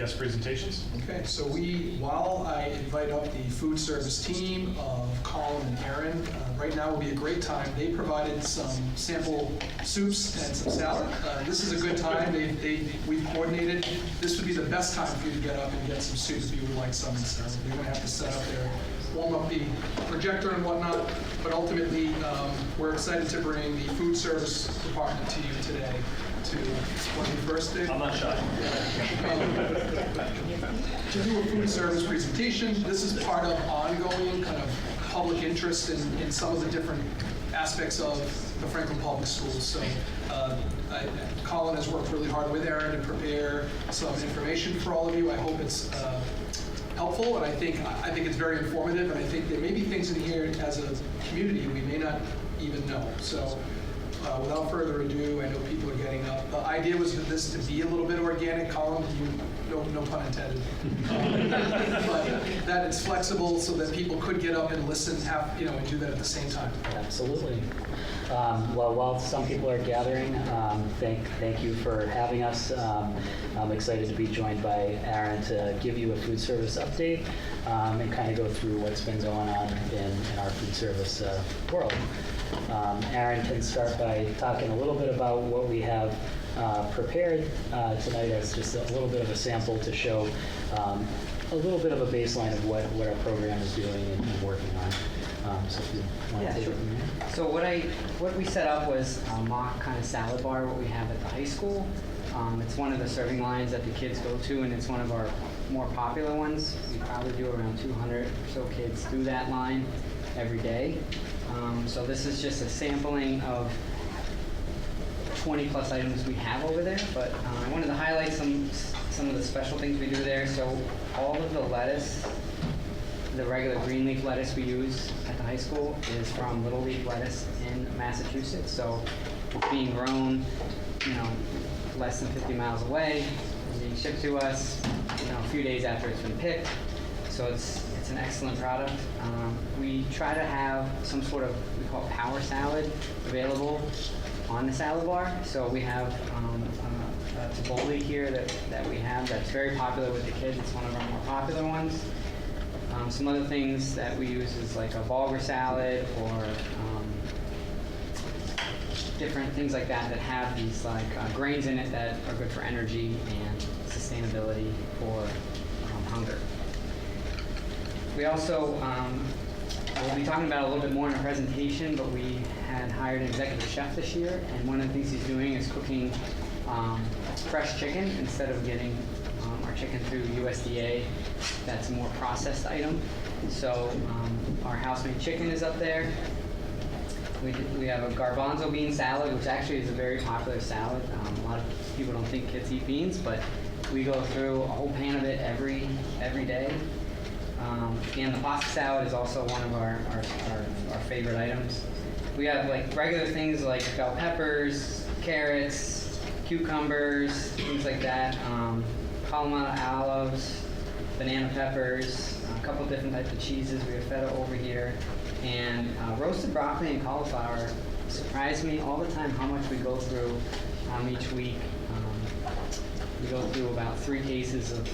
guest presentations. Okay, so while I invite up the food service team of Colin and Aaron, right now will be a great time. They provided some sample soups and some salad. This is a good time. We've coordinated. This would be the best time for you to get up and get some soup if you would like some. So you're going to have to set up there, warm up the projector and whatnot. But ultimately, we're excited to bring the food service department to you today. To one of the first things. I'm not shy. To do a food service presentation. This is part of ongoing kind of public interest in some of the different aspects of the Franklin Public Schools. So Colin has worked really hard with Aaron to prepare some information for all of you. I hope it's helpful, and I think it's very informative, and I think there may be things in here as a community we may not even know. So without further ado, I know people are getting up. The idea was for this to be a little bit organic. Colin, no pun intended. But that it's flexible so that people could get up and listen, and do that at the same time. Absolutely. Well, while some people are gathering, thank you for having us. I'm excited to be joined by Aaron to give you a food service update and kind of go through what's been going on in our food service world. Aaron can start by talking a little bit about what we have prepared tonight as just a little bit of a sample to show a little bit of a baseline of what our program is doing and working on. So if you want to take it from there. So what we set up was a mock kind of salad bar, what we have at the high school. It's one of the serving lines that the kids go to, and it's one of our more popular ones. We probably do around 200 or so kids through that line every day. So this is just a sampling of 20 plus items we have over there, but I wanted to highlight some of the special things we do there. So all of the lettuce, the regular green leaf lettuce we use at the high school is from Little Leaf Lettuce in Massachusetts. So it's being grown, less than 50 miles away, and being shipped to us, a few days after it's been picked. So it's an excellent product. We try to have some sort of, we call it power salad, available on the salad bar. So we have a tabbouleh here that we have that's very popular with the kids. It's one of our more popular ones. Some other things that we use is like a bulgur salad or different things like that have these grains in it that are good for energy and sustainability for hunger. We also we'll be talking about it a little bit more in our presentation, but we had hired an executive chef this year, and one of the things he's doing is cooking fresh chicken instead of getting our chicken through USDA. That's a more processed item. So our house-made chicken is up there. We have a garbanzo bean salad, which actually is a very popular salad. A lot of people don't think kids eat beans, but we go through a whole pan of it every day. And the pasta salad is also one of our favorite items. We have regular things like bell peppers, carrots, cucumbers, things like that. Kalamata olives, banana peppers, a couple different types of cheeses. We have feta over here. And roasted broccoli and cauliflower surprise me all the time how much we go through each week. We go through about 3 cases of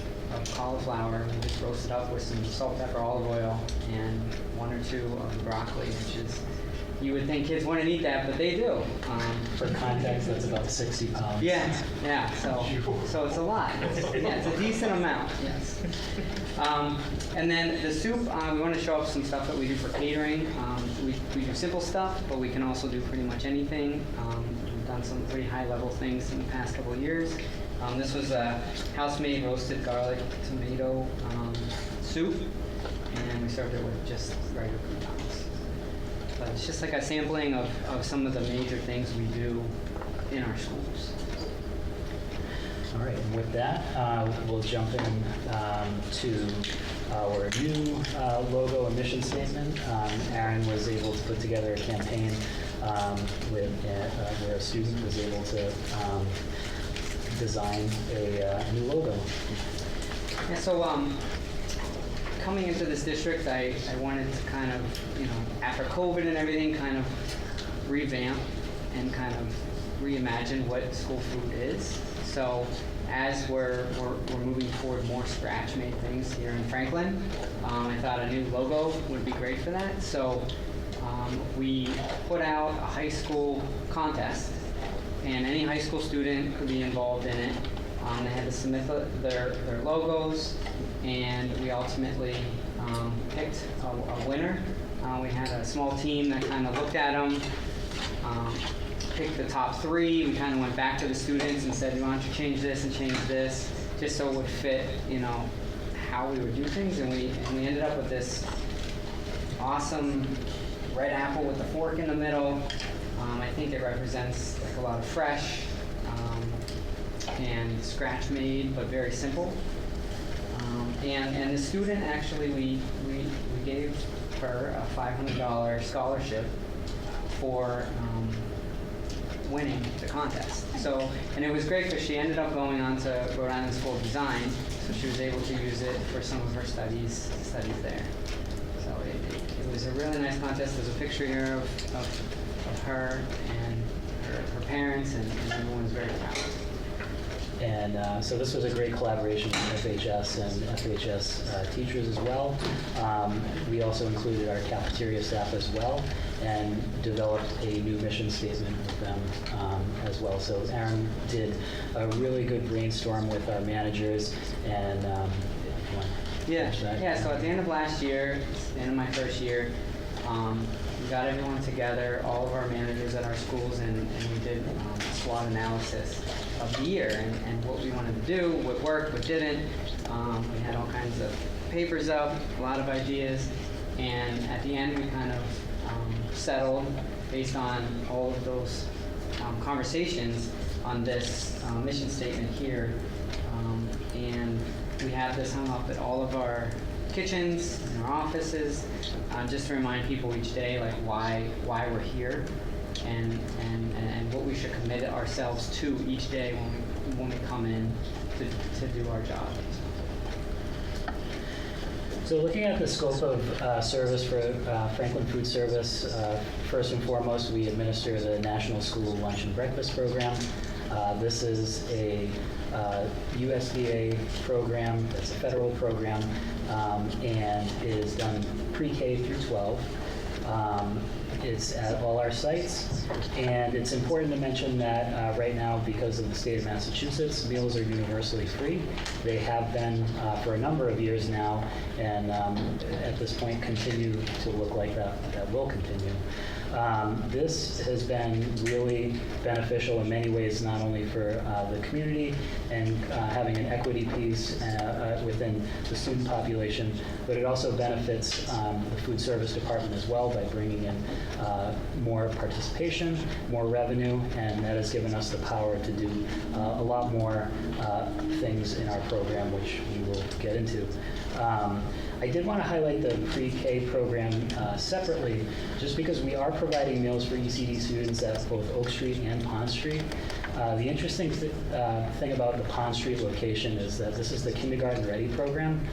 cauliflower. We just roast it up with some salt, pepper, olive oil, and 1 or 2 of the broccoli, which is, you would think kids wouldn't eat that, but they do. For context, that's about 60 pounds. Yeah. So it's a lot. It's a decent amount. Yes. And then the soup, we want to show off some stuff that we do for catering. We do simple stuff, but we can also do pretty much anything. We've done some pretty high-level things in the past couple of years. This was a house-made roasted garlic tomato soup, and we served it with just regular croutons. But it's just like a sampling of some of the major things we do in our schools. All right, and with that, we'll jump in to our new logo and mission statement. Aaron was able to put together a campaign where a student was able to design a new logo. Yeah, so coming into this district, I wanted to kind of, after COVID and everything, kind of revamp and kind of reimagine what school food is. So as we're moving toward more scratch-made things here in Franklin, I thought a new logo would be great for that. So we put out a high school contest, and any high school student could be involved in it. They had to submit their logos, and we ultimately picked a winner. We had a small team that kind of looked at them, picked the top 3. We kind of went back to the students and said, why don't you change this and change this, just so it would fit, how we would do things. And we ended up with this awesome red apple with the fork in the middle. I think it represents like a lot of fresh and scratch made, but very simple. And the student, actually, we gave her a $500 scholarship for winning the contest. So, and it was great because she ended up going on to Rhode Island School of Design, so she was able to use it for some of her studies there. So it was a really nice contest. There's a picture here of her and her parents, and everyone was very proud. And so this was a great collaboration with FHS and FHS teachers as well. We also included our cafeteria staff as well and developed a new mission statement with them as well. So Aaron did a really good brainstorm with our managers, and if you want to finish that. Yeah, so at the end of last year, the end of my first year, we got everyone together, all of our managers at our schools, and we did a SWOT analysis of the year and what we wanted to do, what worked, what didn't. We had all kinds of papers up, a lot of ideas, and at the end we kind of settled based on all of those conversations on this mission statement here. And we have this hung up at all of our kitchens, in our offices, just to remind people each day like why we're here and what we should commit ourselves to each day when we come in to do our job. So looking at the scope of service for Franklin Food Service, first and foremost, we administer the National School Lunch and Breakfast Program. This is a USDA program, it's a federal program, and is done pre-K through 12. It's at all our sites, and it's important to mention that right now, because of the state of Massachusetts, meals are universally free. They have been for a number of years now, and at this point continue to look like that will continue. This has been really beneficial in many ways, not only for the community and having an equity piece within the student population, but it also benefits the food service department as well by bringing in more participation, more revenue, and that has given us the power to do a lot more things in our program, which we will get into. I did want to highlight the pre-K program separately, just because we are providing meals for ECD students at both Oak Street and Pond Street. The interesting thing about the Pond Street location is that this is the kindergarten ready program.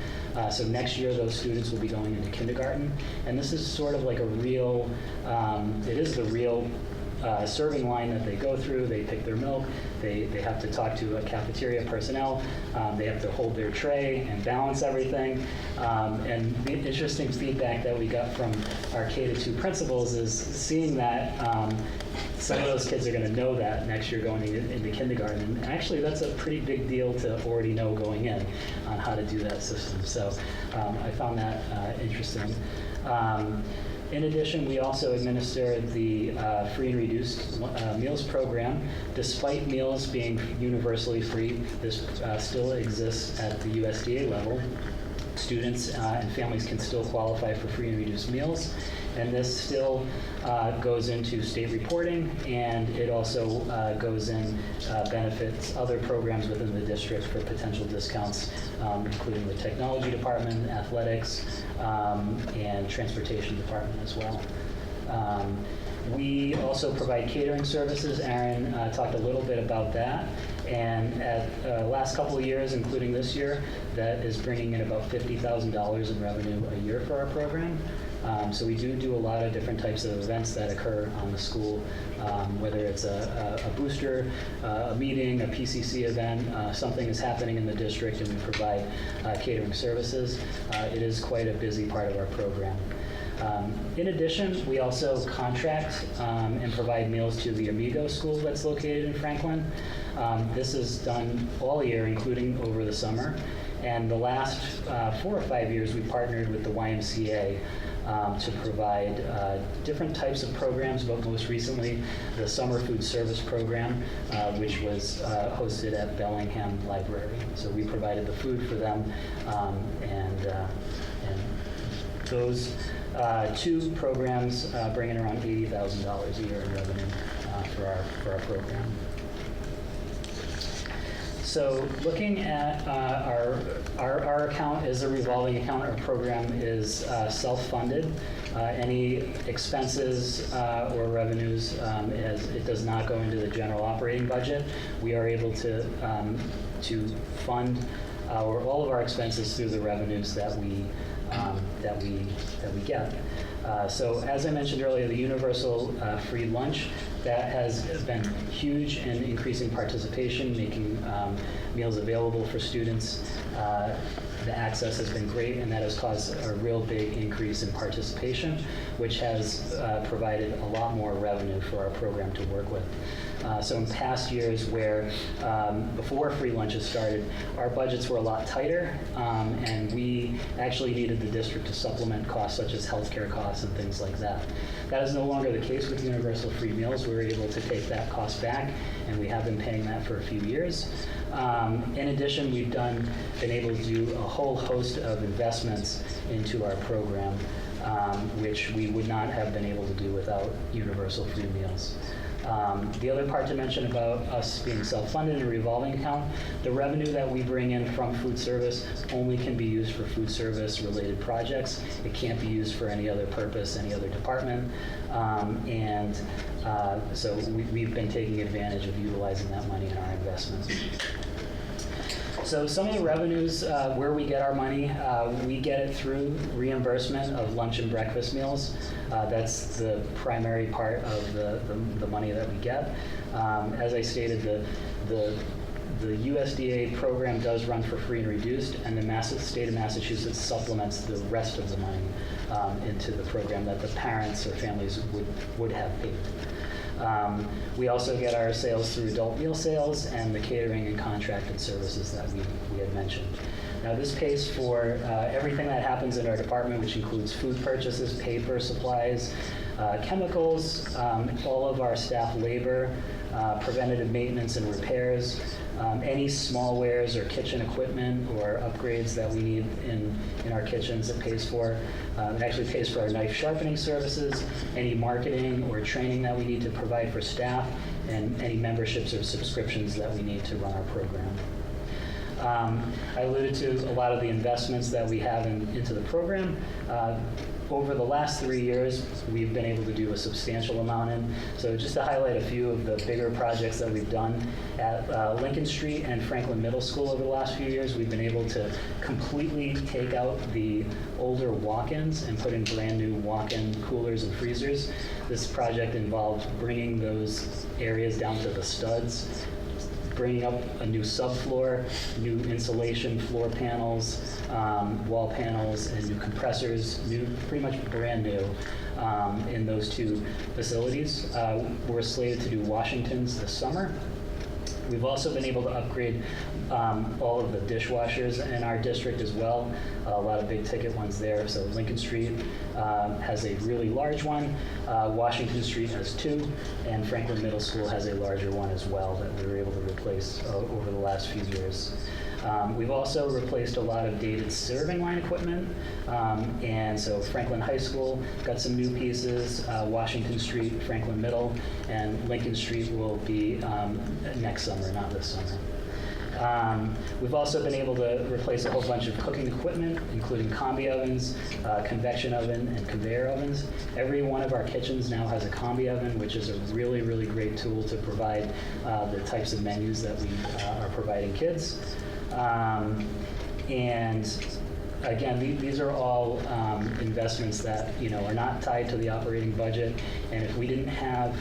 So next year those students will be going into kindergarten, and this is sort of like a real, it is the real serving line that they go through. They pick their milk, they have to talk to a cafeteria personnel, they have to hold their tray and balance everything. And the interesting feedback that we got from our K-2 principals is seeing that some of those kids are going to know that next year going into kindergarten. And actually that's a pretty big deal to already know going in on how to do that system. So I found that interesting. In addition, we also administer the free and reduced meals program. Despite meals being universally free, this still exists at the USDA level. Students and families can still qualify for free and reduced meals, and this still goes into state reporting, and it also goes in benefits other programs within the district for potential discounts, including the technology department, athletics, and transportation department as well. We also provide catering services. Aaron talked a little bit about that. And at last couple of years, including this year, that is bringing in about $50,000 in revenue a year for our program. So we do a lot of different types of events that occur on the school, whether it's a booster, a meeting, a PCC event, something is happening in the district and we provide catering services. It is quite a busy part of our program. In addition, we also contract and provide meals to the Amigo school that's located in Franklin. This is done all year, including over the summer. And the last 4 or 5 years, we partnered with the YMCA to provide different types of programs, but most recently, the Summer Food Service Program, which was hosted at Bellingham Library. So we provided the food for them, and those 2 programs bring in around $80,000 a year in revenue for our program. So looking at our account is a revolving account. Our program is self-funded. Any expenses or revenues, as it does not go into the general operating budget, we are able to fund all of our expenses through the revenues that we get. So as I mentioned earlier, the universal free lunch, that has been huge in increasing participation, making meals available for students. The access has been great, and that has caused a real big increase in participation, which has provided a lot more revenue for our program to work with. So in past years where, before free lunches started, our budgets were a lot tighter, and we actually needed the district to supplement costs such as healthcare costs and things like that. That is no longer the case with universal free meals. We're able to take that cost back, and we have been paying that for a few years. In addition, we've been able to do a whole host of investments into our program, which we would not have been able to do without universal free meals. The other part to mention about us being self-funded and a revolving account, the revenue that we bring in from food service only can be used for food service related projects. It can't be used for any other purpose, any other department. So we've been taking advantage of utilizing that money in our investments. So some of the revenues, where we get our money, we get it through reimbursement of lunch and breakfast meals. That's the primary part of the money that we get. As I stated, the USDA program does run for free and reduced, and the state of Massachusetts supplements the rest of the money into the program that the parents or families would have paid. We also get our sales through adult meal sales and the catering and contracted services that we had mentioned. Now this pays for everything that happens in our department, which includes food purchases, paper, supplies, chemicals, all of our staff labor, preventative maintenance and repairs, any small wares or kitchen equipment or upgrades that we need in our kitchens, it pays for. It actually pays for our knife sharpening services, any marketing or training that we need to provide for staff, and any memberships or subscriptions that we need to run our program. I alluded to a lot of the investments that we have into the program. Over the last 3 years, we've been able to do a substantial amount in. So just to highlight a few of the bigger projects that we've done at Lincoln Street and Franklin Middle School over the last few years, we've been able to completely take out the older walk-ins and put in brand new walk-in coolers and freezers. This project involved bringing those areas down to the studs, bringing up a new subfloor, new insulation, floor panels, wall panels, and new compressors, pretty much brand new in those 2 facilities. We're slated to do Washington's this summer. We've also been able to upgrade all of the dishwashers in our district as well. A lot of big ticket ones there. So Lincoln Street has a really large one. Washington Street has 2, and Franklin Middle School has a larger one as well that we were able to replace over the last few years. We've also replaced a lot of dated serving line equipment, and so Franklin High School got some new pieces, Washington Street, Franklin Middle, and Lincoln Street will be next summer, not this summer. We've also been able to replace a whole bunch of cooking equipment, including combi ovens, convection oven, and conveyor ovens. Every one of our kitchens now has a combi oven, which is a really, really great tool to provide the types of menus that we are providing kids. And again, these are all investments that, are not tied to the operating budget, and if we didn't have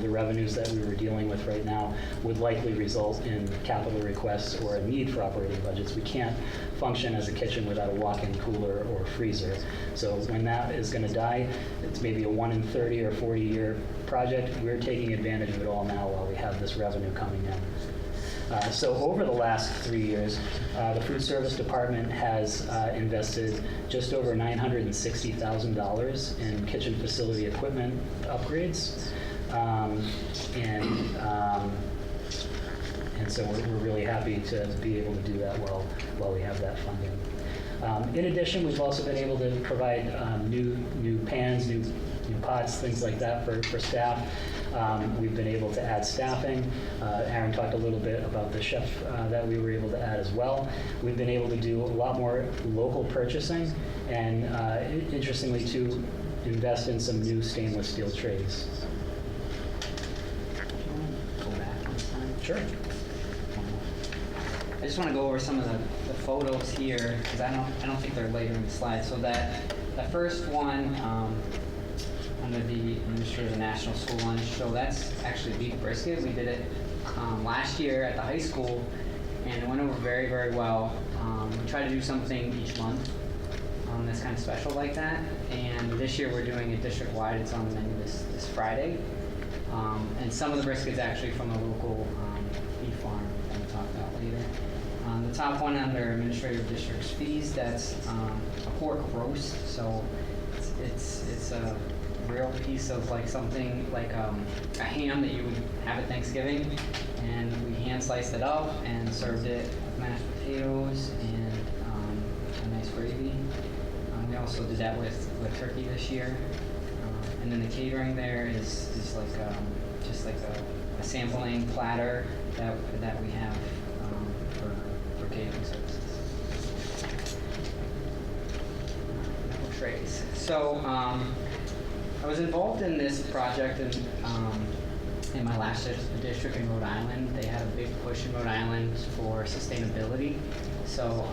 the revenues that we were dealing with right now, would likely result in capital requests or a need for operating budgets. We can't function as a kitchen without a walk-in cooler or freezer. So when that is going to die, it's maybe a 1 in 30 or 40 year project. We're taking advantage of it all now while we have this revenue coming in. So over the last 3 years, the food service department has invested just over $960,000 in kitchen facility equipment upgrades. And so we're really happy to be able to do that while we have that funding. In addition, we've also been able to provide new pans, new pots, things like that for staff. We've been able to add staffing. Aaron talked a little bit about the chef that we were able to add as well. We've been able to do a lot more local purchasing, and interestingly, to invest in some new stainless steel trays. Go back one time. Sure. I just want to go over some of the photos here because I don't think they're later in the slide. So that the first one under the Ministry of the National School Lunch. So that's actually beef brisket. We did it last year at the high school, and it went over very, very well. We try to do something each month that's kind of special like that. And this year we're doing it district-wide. It's on the menu this Friday. And some of the brisket's actually from a local beef farm that we'll talk about later. The top one under Administrative District's fees, that's a pork roast. So it's a real piece of like something like a ham that you would have at Thanksgiving, and we hand sliced it up and served it with mashed potatoes and a nice gravy. We also did that with turkey this year, and then the catering there is like just like a sampling platter that we have for catering services. Trays. So. I was involved in this project in my last district in Rhode Island. They had a big push in Rhode Island for sustainability. So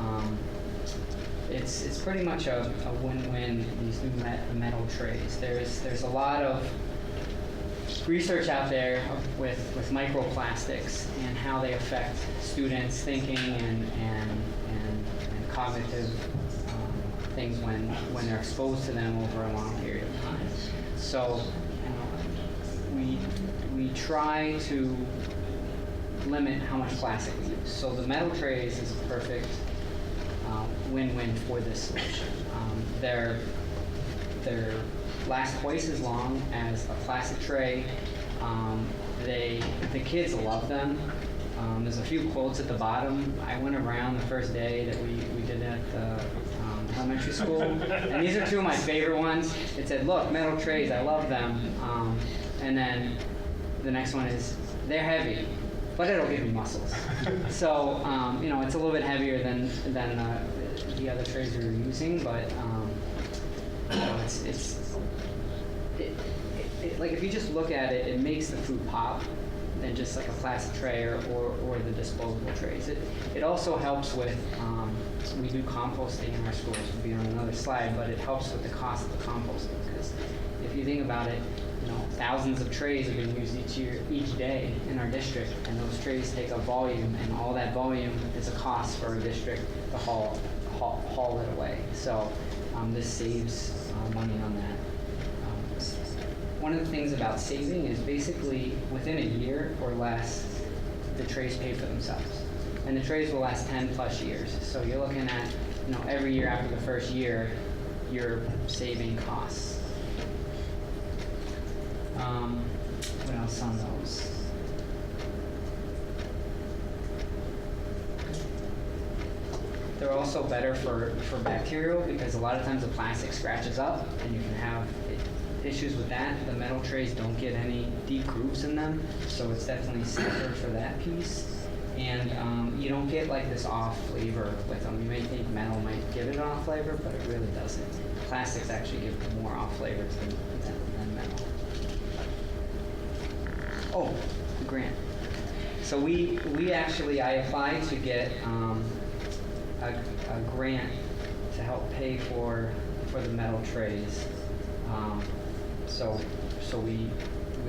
it's pretty much a win-win, these new metal trays. There's a lot of research out there with microplastics and how they affect students' thinking and cognitive things when they're exposed to them over a long period of time. So we try to limit how much plastic we use. So the metal trays is a perfect win-win for this solution. They're last twice as long as a plastic tray. The kids love them. There's a few quotes at the bottom. I went around the first day that we did it at the elementary school, and these are two of my favorite ones. It said, "Look, metal trays, I love them." And then the next one is, "They're heavy, but it'll give you muscles." So it's a little bit heavier than the other trays we were using, but like if you just look at it, it makes the food pop than just like a plastic tray or the disposable trays. It also helps with, we do composting in our schools, will be on another slide, but it helps with the cost of the composting, because if you think about it, thousands of trays are being used each day in our district, and those trays take up volume, and all that volume is a cost for a district to haul it away. So this saves money on that. One of the things about saving is basically within a year or less, the trays pay for themselves. And the trays will last 10 plus years. So you're looking at, every year after the first year, you're saving costs. What else on those? They're also better for bacterial, because a lot of times the plastic scratches up and you can have issues with that. The metal trays don't get any deep grooves in them, so it's definitely safer for that piece. And you don't get like this off flavor with them. You may think metal might give it an off flavor, but it really doesn't. Plastics actually give more off flavors than metal. Oh, the grant. So I applied to get a grant to help pay for the metal trays. So we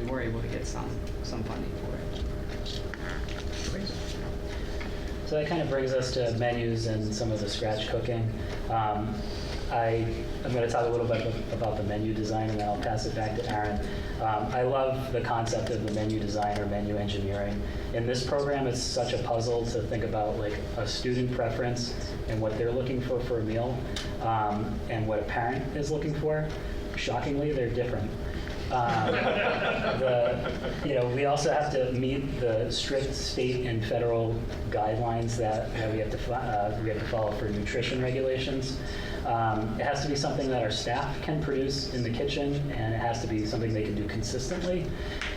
were able to get some funding for it. So that kind of brings us to menus and some of the scratch cooking. I'm going to talk a little bit about the menu design, and then I'll pass it back to Aaron. I love the concept of the menu design or menu engineering. In this program, it's such a puzzle to think about like a student preference and what they're looking for a meal, and what a parent is looking for. Shockingly, they're different. We also have to meet the strict state and federal guidelines that we have to follow for nutrition regulations. It has to be something that our staff can produce in the kitchen, and it has to be something they can do consistently.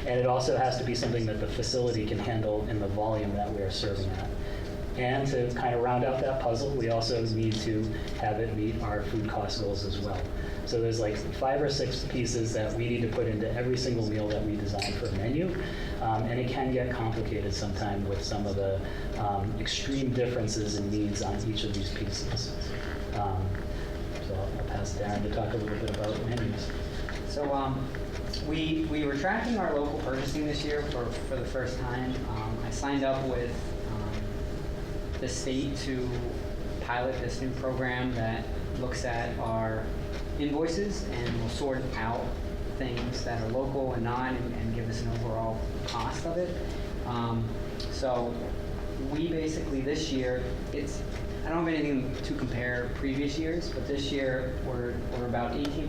And it also has to be something that the facility can handle in the volume that we are serving at. And to kind of round out that puzzle, we also need to have it meet our food cost goals as well. So there's like 5 or 6 pieces that we need to put into every single meal that we design for a menu. And it can get complicated sometimes with some of the extreme differences in needs on each of these pieces. So I'll pass to Aaron to talk a little bit about menus. So we were tracking our local purchasing this year for the first time. I signed up with the state to pilot this new program that looks at our invoices and will sort out things that are local and not, and give us an overall cost of it. So we basically this year, I don't have anything to compare previous years, but this year we're about 18%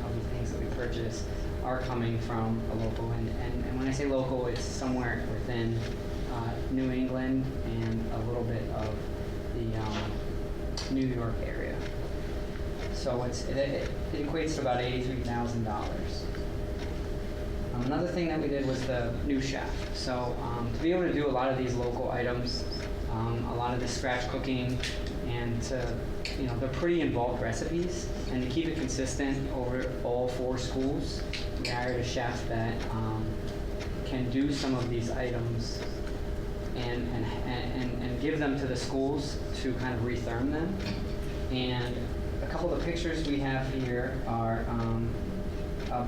of the things that we purchase are coming from a local, and when I say local, it's somewhere within New England and a little bit of the New York area. So it equates to about $83,000. Another thing that we did was the new chef. So to be able to do a lot of these local items, a lot of the scratch cooking, and they're pretty involved recipes, and to keep it consistent over all 4 schools, we hired a chef that can do some of these items and give them to the schools to kind of retherm them. And a couple of the pictures we have here are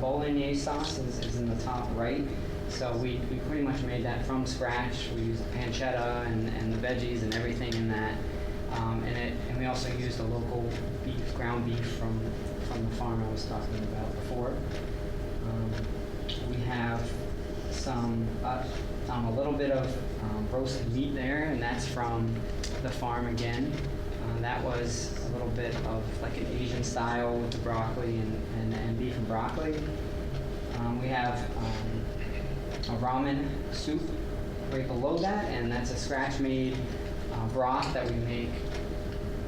bolognese sauce is in the top right. So we pretty much made that from scratch. We used pancetta and the veggies and everything in that. And we also used a local ground beef from the farm I was talking about before. We have a little bit of roasted meat there, and that's from the farm again. That was a little bit of like an Asian style with the broccoli and beef and broccoli. We have a ramen soup right below that, and that's a scratch-made broth that we make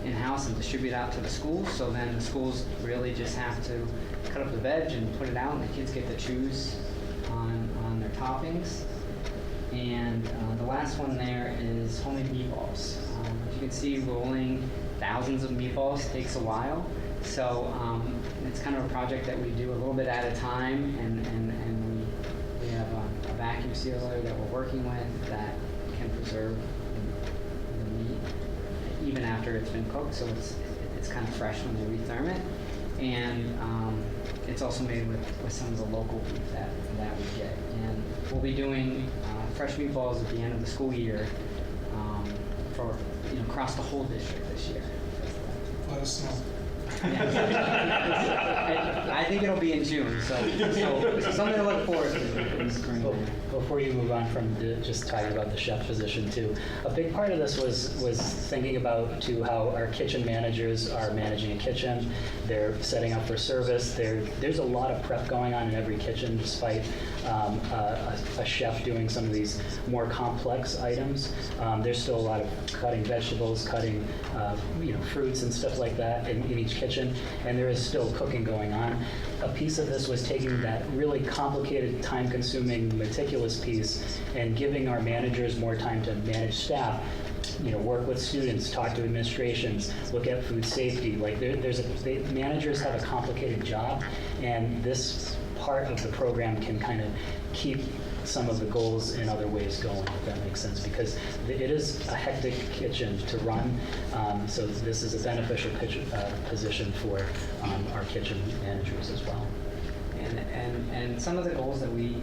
in-house and distribute out to the schools. So then the schools really just have to cut up the veg and put it out, and the kids get to choose on their toppings. And the last one there is homemade meatballs. As you can see, rolling thousands of meatballs takes a while. So it's kind of a project that we do a little bit at a time, and we have a vacuum sealer that we're working with that can preserve the meat even after it's been cooked, so it's kind of fresh when they retherm it. And it's also made with some of the local beef that we get. And we'll be doing fresh meatballs at the end of the school year for across the whole district this year. Let us know. I think it'll be in June, so something to look forward to in the spring. Before you move on from just talking about the chef position too, a big part of this was thinking about how our kitchen managers are managing a kitchen. They're setting up for service. There's a lot of prep going on in every kitchen, despite a chef doing some of these more complex items. There's still a lot of cutting vegetables, cutting fruits and stuff like that in each kitchen, and there is still cooking going on. A piece of this was taking that really complicated, time-consuming, meticulous piece and giving our managers more time to manage staff, work with students, talk to administrations, look at food safety. Like managers have a complicated job, and this part of the program can kind of keep some of the goals in other ways going, if that makes sense, because it is a hectic kitchen to run. So this is a beneficial position for our kitchen managers as well. And some of the goals that we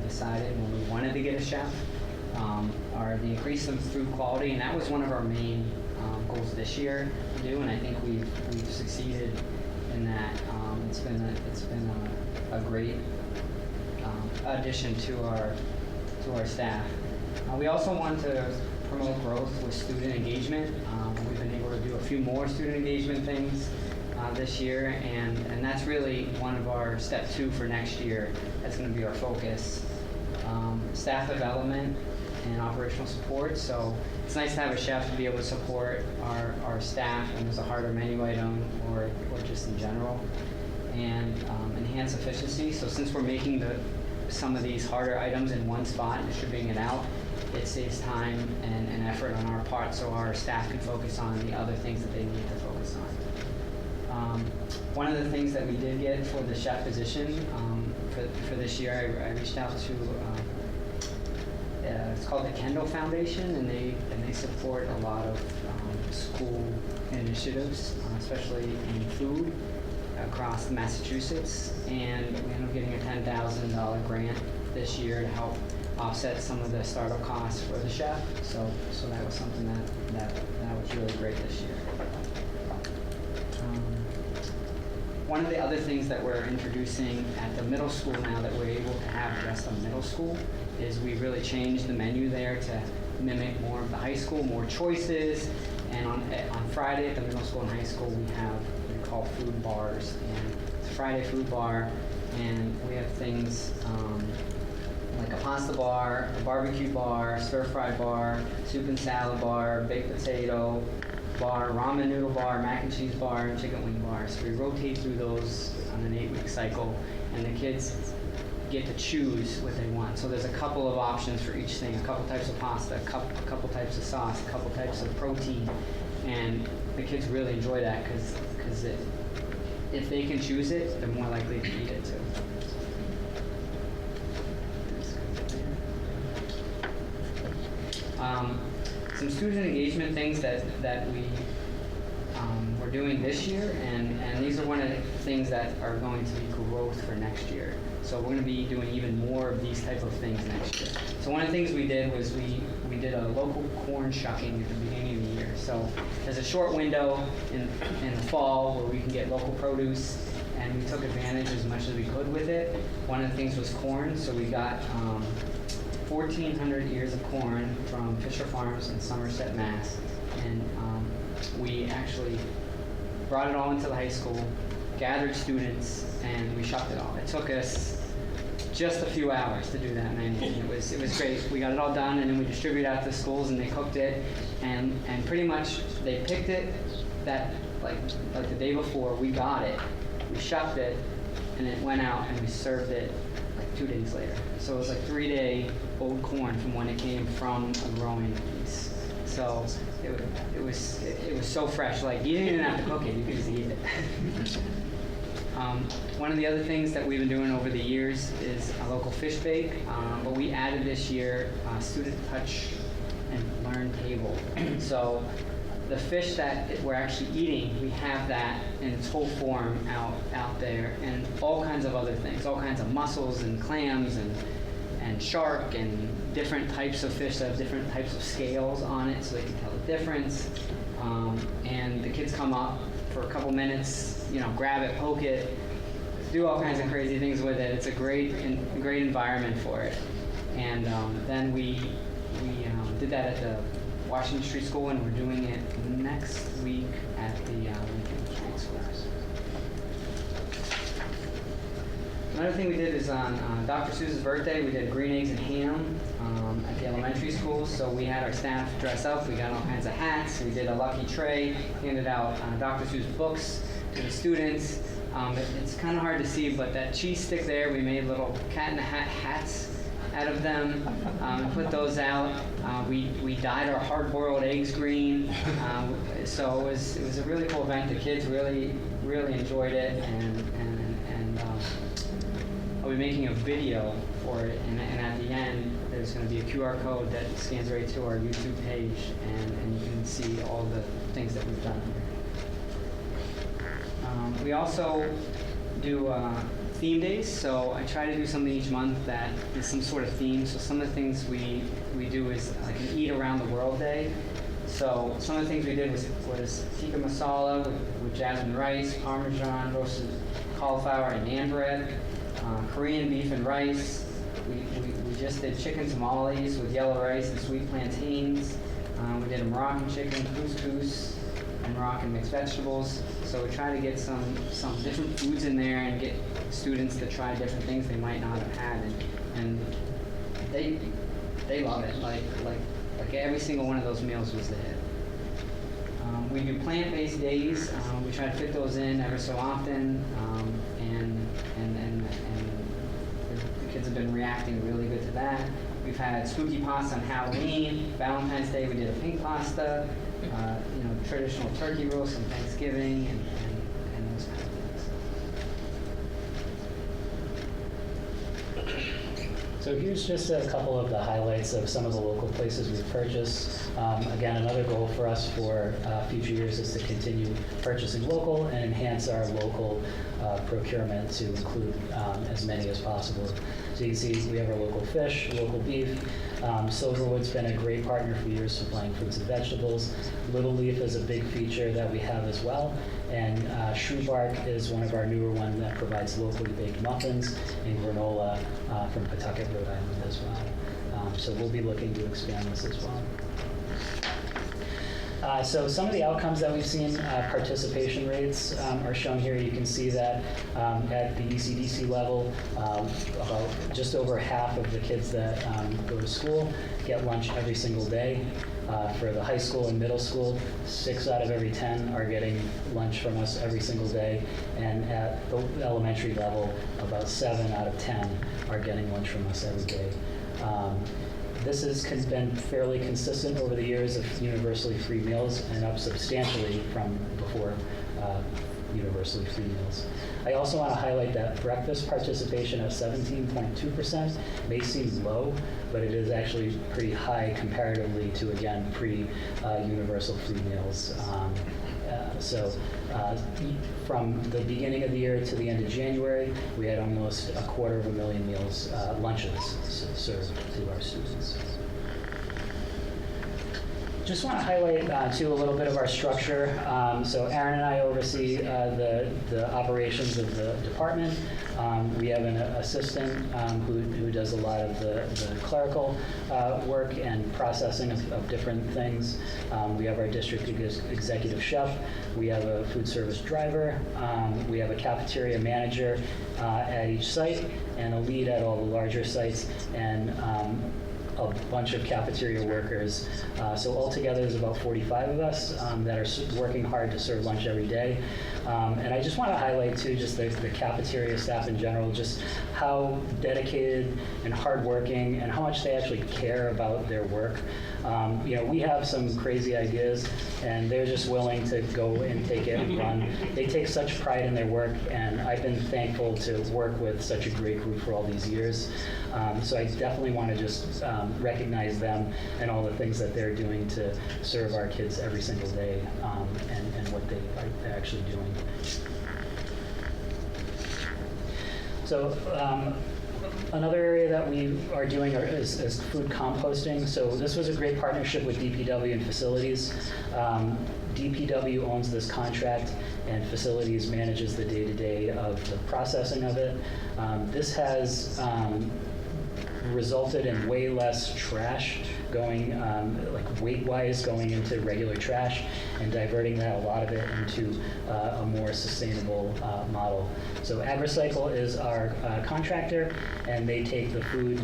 decided when we wanted to get a chef are the increase of food quality, and that was one of our main goals this year to do, and I think we've succeeded in that. It's been a great addition to our staff. We also want to promote growth with student engagement. We've been able to do a few more student engagement things this year, and that's really one of our step 2 for next year. That's going to be our focus. Staff development and operational support. So it's nice to have a chef to be able to support our staff when there's a harder menu item or just in general. And enhance efficiency. So since we're making some of these harder items in one spot and distributing it out, it saves time and effort on our part so our staff can focus on the other things that they need to focus on. One of the things that we did get for the chef position for this year, I reached out to, it's called the Kendall Foundation, and they support a lot of school initiatives, especially in food, across Massachusetts, and we ended up getting a $10,000 grant this year to help offset some of the startup costs for the chef. So that was something that was really great this year. One of the other things that we're introducing at the middle school now that we're able to have just a middle school is we really changed the menu there to mimic more of the high school, more choices. And on Friday at the middle school and high school, we have what we call food bars. And it's Friday food bar, and we have things like a pasta bar, a barbecue bar, stir-fry bar, soup and salad bar, baked potato bar, ramen noodle bar, mac and cheese bar, and chicken wing bar. So we rotate through those on an 8-week cycle, and the kids get to choose what they want. So there's a couple of options for each thing, a couple types of pasta, a couple types of sauce, a couple types of protein, and the kids really enjoy that because if they can choose it, they're more likely to eat it too. Some student engagement things that we're doing this year, and these are one of the things that are going to be growth for next year. So we're going to be doing even more of these type of things next year. So one of the things we did was we did a local corn shucking at the beginning of the year. So there's a short window in the fall where we can get local produce, and we took advantage as much as we could with it. One of the things was corn, so we got 1,400 ears of corn from Fisher Farms in Somerset, Mass. And we actually brought it all into the high school, gathered students, and we shucked it all. It took us just a few hours to do that menu. It was great. We got it all done, and then we distributed it out to the schools, and they cooked it, and pretty much they picked it that like the day before. We got it, we shucked it, and it went out, and we served it like 2 days later. So it was like 3-day old corn from when it came from a growing piece. So it was so fresh. Like you didn't even have to cook it; you could just eat it. One of the other things that we've been doing over the years is a local fish bake, but we added this year student touch and learn table. So the fish that we're actually eating, we have that in its whole form out there, and all kinds of other things, all kinds of mussels and clams and shark and different types of fish that have different types of scales on it, so they can tell the difference. And the kids come up for a couple minutes, grab it, poke it, do all kinds of crazy things with it. It's a great environment for it. And then we did that at the Washington Street School, and we're doing it next week at the Lincoln Street School. Another thing we did is on Dr. Seuss's birthday, we did green eggs and ham at the elementary school. So we had our staff dress up. We got all kinds of hats. We did a lucky tray, handed out Dr. Seuss books to the students. It's kind of hard to see, but that cheese stick there, we made little cat in the hat hats out of them, put those out. We dyed our hard-boiled eggs green. So it was a really cool event. The kids really enjoyed it, and I'll be making a video for it, and at the end, there's going to be a QR code that scans right to our YouTube page, and you can see all the things that we've done here. We also do theme days, so I try to do something each month that is some sort of theme. So some of the things we do is like an Eat Around the World Day. So some of the things we did was tikka masala with jasmine rice, parmesan, roasted cauliflower and naan bread, Korean beef and rice. We just did chicken tamales with yellow rice and sweet plantains. We did a Moroccan chicken, couscous, and Moroccan mixed vegetables. So we try to get some different foods in there and get students to try different things they might not have had, and they love it. Like every single one of those meals was a hit. We do plant-based days. We try to fit those in every so often, and the kids have been reacting really good to that. We've had spooky pasta on Halloween. Valentine's Day we did a pink pasta. Traditional turkey roast on Thanksgiving, and those kinds of things. So here's just a couple of the highlights of some of the local places we've purchased. Again, another goal for us for future years is to continue purchasing local and enhance our local procurement to include as many as possible. So you can see we have our local fish, local beef. Silverwood's been a great partner for years supplying fruits and vegetables. Little Leaf is a big feature that we have as well. And Shoebark is one of our newer ones that provides locally baked muffins and granola from Pawtucket, Rhode Island as well. So we'll be looking to expand this as well. So some of the outcomes that we've seen, participation rates are shown here. You can see that at the ECDC level, about just over half of the kids that go to school get lunch every single day. For the high school and middle school, 6 out of every 10 are getting lunch from us every single day. And at the elementary level, about 7 out of 10 are getting lunch from us every day. This has been fairly consistent over the years of universally free meals and up substantially from before universally free meals. I also want to highlight that breakfast participation at 17.2% may seem low, but it is actually pretty high comparatively to, again, pre-universal free meals. From the beginning of the year to the end of January, we had almost 250,000 meals, lunches served to our students. Just want to highlight, too, a little bit of our structure. So Aaron and I oversee the operations of the department. We have an assistant who does a lot of the clerical work and processing of different things. We have our district executive chef. We have a food service driver. We have a cafeteria manager at each site and a lead at all the larger sites, and a bunch of cafeteria workers. So altogether, there's about 45 of us that are working hard to serve lunch every day. And I just want to highlight, too, just the cafeteria staff in general, just how dedicated and hardworking and how much they actually care about their work. We have some crazy ideas, and they're just willing to go and take it and run. They take such pride in their work, and I've been thankful to work with such a great group for all these years. So I definitely want to just recognize them and all the things that they're doing to serve our kids every single day, and what they are actually doing. So another area that we are doing is food composting. So this was a great partnership with DPW and facilities. DPW owns this contract, and facilities manages the day-to-day of the processing of it. This has resulted in way less trash going, like weight-wise, going into regular trash, and diverting a lot of it into a more sustainable model. So AgriCycle is our contractor, and they take the food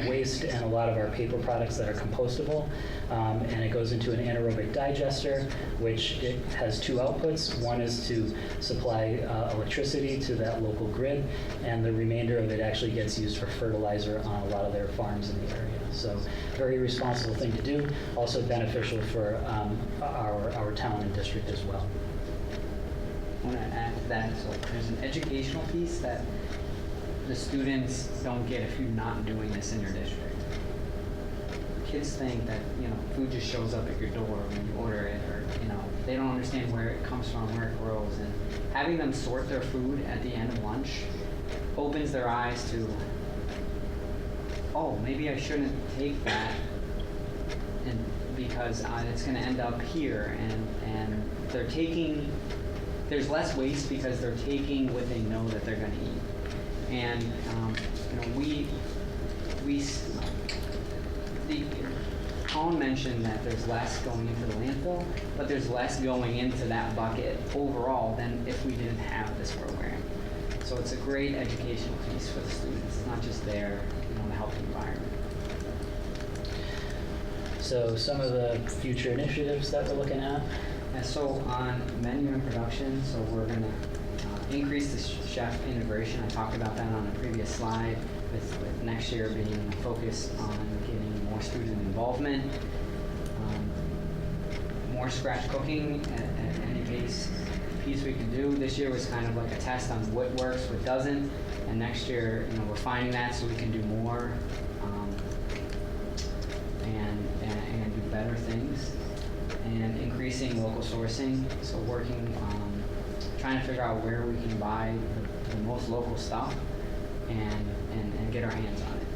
waste and a lot of our paper products that are compostable, and it goes into an anaerobic digester, which it has 2 outputs. One is to supply electricity to that local grid, and the remainder of it actually gets used for fertilizer on a lot of their farms in the area. So very responsible thing to do, also beneficial for our town and district as well. I want to add to that, so there's an educational piece that the students don't get if you're not doing this in your district. Kids think that, food just shows up at your door when you order it, or, they don't understand where it comes from, where it grows. And having them sort their food at the end of lunch opens their eyes to, oh, maybe I shouldn't take that, and because it's going to end up here, and they're taking, there's less waste because they're taking what they know that they're going to eat. And Colin mentioned that there's less going into the landfill, but there's less going into that bucket overall than if we didn't have this program. So it's a great educational piece for the students. It's not just there, to help the environment. So some of the future initiatives that we're looking at. And so on menu and production, so we're going to increase the chef integration. I talked about that on a previous slide, with next year being focused on getting more student involvement, more scratch cooking at any piece we can do. This year was kind of like a test on what works, what doesn't, and next year, we're finding that so we can do more and do better things, and increasing local sourcing. So working on trying to figure out where we can buy the most local stuff and get our hands on it.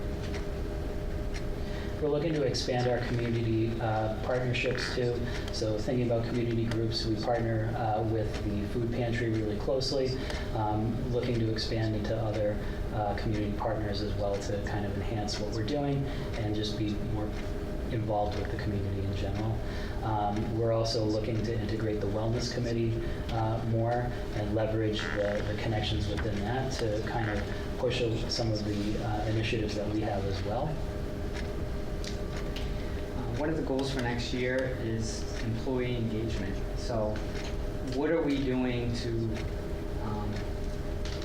We're looking to expand our community partnerships too. So thinking about community groups, we partner with the food pantry really closely, looking to expand into other community partners as well to kind of enhance what we're doing and just be more involved with the community in general. We're also looking to integrate the wellness committee more and leverage the connections within that to kind of push some of the initiatives that we have as well. One of the goals for next year is employee engagement. So what are we doing to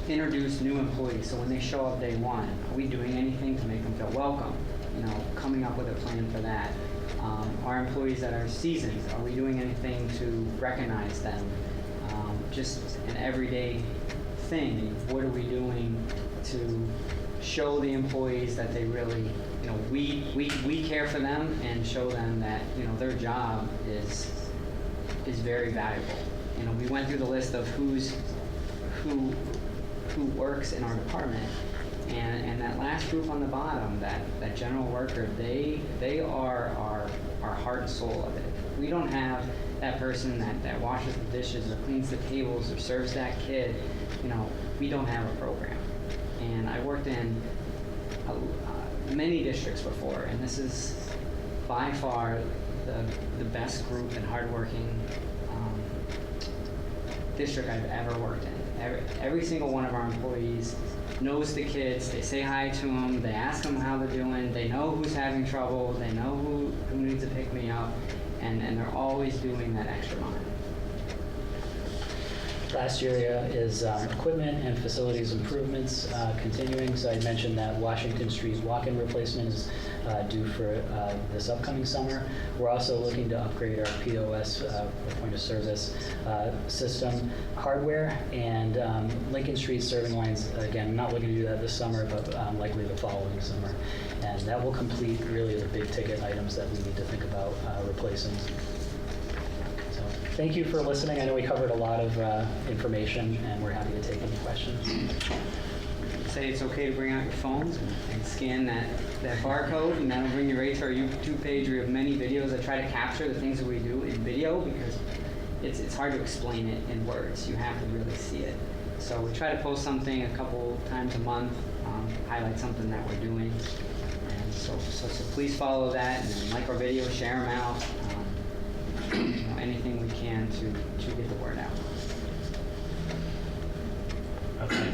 introduce new employees? So when they show up day one, are we doing anything to make them feel welcome? Coming up with a plan for that. Our employees that are seasoned, are we doing anything to recognize them? Just an everyday thing. What are we doing to show the employees that they really, we care for them, and show them that, their job is very valuable. We went through the list of who works in our department, and that last group on the bottom, that general worker, they are our heart and soul of it. We don't have that person that washes the dishes or cleans the tables or serves that kid. We don't have a program. And I worked in many districts before, and this is by far the best group and hardworking district I've ever worked in. Every single one of our employees knows the kids. They say hi to them. They ask them how they're doing. They know who's having trouble. They know who needs to pick me up, and they're always doing that extra mile. Last area is equipment and facilities improvements continuing. So I mentioned that Washington Street walk-in replacement is due for this upcoming summer. We're also looking to upgrade our POS, point of service system hardware, and Lincoln Street serving lines, again, not looking to do that this summer, but likely the following summer. And that will complete really the big ticket items that we need to think about replacing. Thank you for listening. I know we covered a lot of information, and we're happy to take any questions. Say it's okay to bring out your phones and scan that barcode, and that'll bring you right to our YouTube page. We have many videos that try to capture the things that we do in video, because it's hard to explain it in words. You have to really see it. So we try to post something a couple times a month, highlight something that we're doing. And so please follow that, and like our videos, share them out. Anything we can to get the word out. Okay.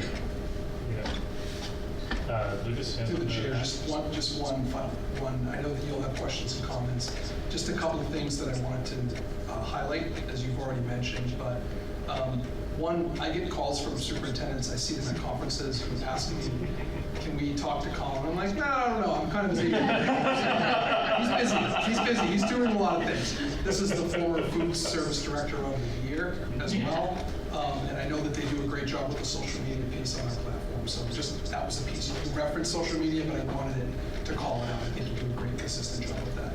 Yeah. Lucas, To the chair, just one final one. I know that you'll have questions and comments. Just a couple of things that I wanted to highlight, as you've already mentioned. But one, I get calls from superintendents. I see them at conferences who asking me, "Can we talk to Colin?" I'm like, no, I'm kind of busy. He's busy. He's doing a lot of things. This is the former food service director of the year as well. And I know that they do a great job with the social media piece on our platform. So just, that was the piece. You referenced social media, but I wanted it to call it out. I think you do a great, consistent job with that.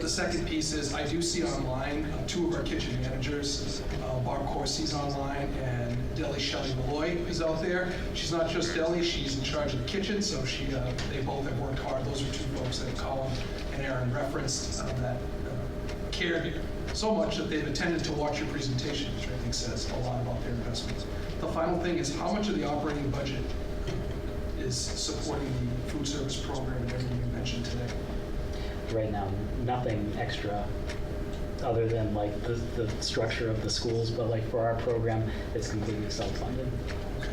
The second piece is I do see online two of our kitchen managers. Barb Corsi's online, and Deli Shelley Malloy is out there. She's not just Deli, she's in charge of the kitchen, so they both have worked hard. Those are two folks that Colin and Aaron referenced that cared so much that they've attended to watch your presentation, which I think says a lot about their investments. The final thing is how much of the operating budget is supporting the food service program and everything you mentioned today? Right now, nothing extra other than like the structure of the schools, but like for our program, it's completely self-funded. Okay.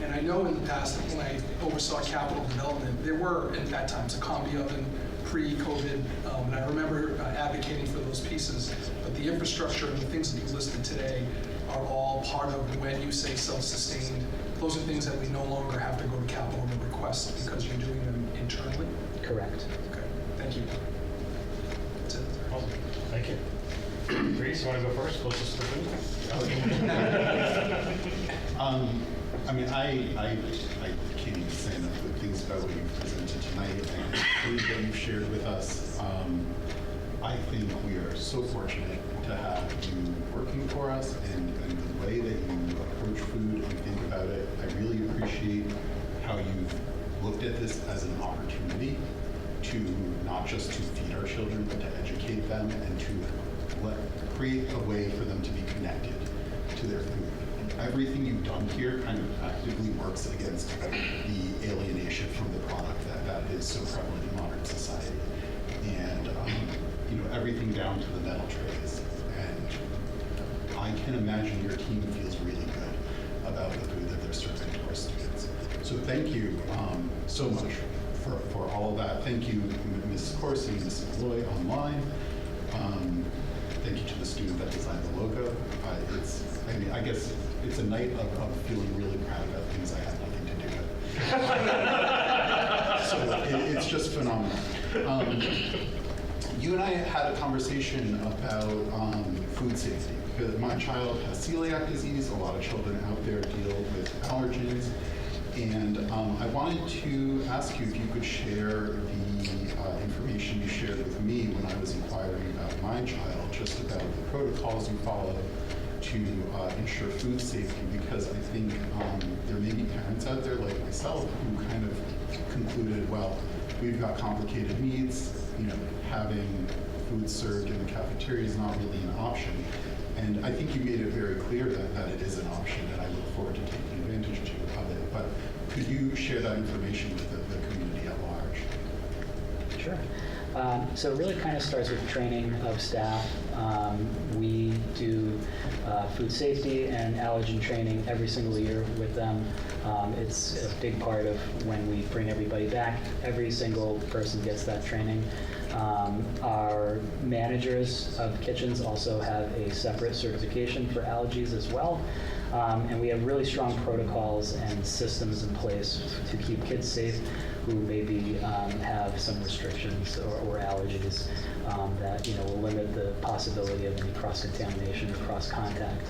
And I know in the past, when I oversaw capital development, there were at times a combi oven pre-COVID, and I remember advocating for those pieces, but the infrastructure and the things that you listed today are all part of when you say self-sustained. Those are things that we no longer have to go to capital to request because you're doing them internally? Correct. Okay, thank you. That's it. Awesome. Thank you. Reese, you want to go first? Closest to the food? I mean, I can't even say enough good things about what you presented tonight and the food that you've shared with us. I think we are so fortunate to have you working for us, and the way that you approach food and think about it. I really appreciate how you've looked at this as an opportunity to not just to feed our children, but to educate them and to create a way for them to be connected to their food. Everything you've done here kind of actively works against the alienation from the product that is so prevalent in modern society. And everything down to the metal trays. And I can imagine your team feels really good about the food that they're serving to our students. So thank you so much for all of that. Thank you, Ms. Corsi, Ms. Malloy online. Thank you to the student that designed the logo. I guess it's a night of feeling really proud about things I had nothing to do with. So it's just phenomenal. You and I had a conversation about food safety, because my child has celiac disease. A lot of children out there deal with allergens. And I wanted to ask you if you could share the information you shared with me when I was inquiring about my child, just about the protocols you follow to ensure food safety, because I think there may be parents out there like myself who kind of concluded, well, we've got complicated needs, having food served in the cafeteria is not really an option. And I think you made it very clear that it is an option, and I look forward to taking advantage of it. But could you share that information with the community at large? Sure. So it really kind of starts with training of staff. We do food safety and allergen training every single year with them. It's a big part of when we bring everybody back. Every single person gets that training. Our managers of kitchens also have a separate certification for allergies as well. And we have really strong protocols and systems in place to keep kids safe who maybe have some restrictions or allergies that will limit the possibility of any cross-contamination or cross-contact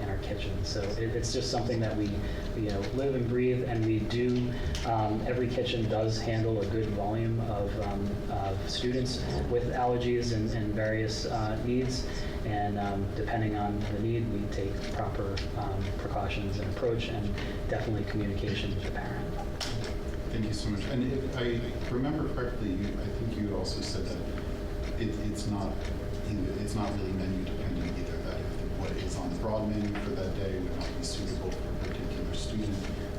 in our kitchen. So it's just something that we live and breathe, and we do. Every kitchen does handle a good volume of students with allergies and various needs. And depending on the need, we take proper precautions and approach, and definitely communication with the parent. Thank you so much. And if I remember correctly, I think you also said that it's not really menu dependent either. That if what is on the broad menu for that day would not be suitable for a particular student,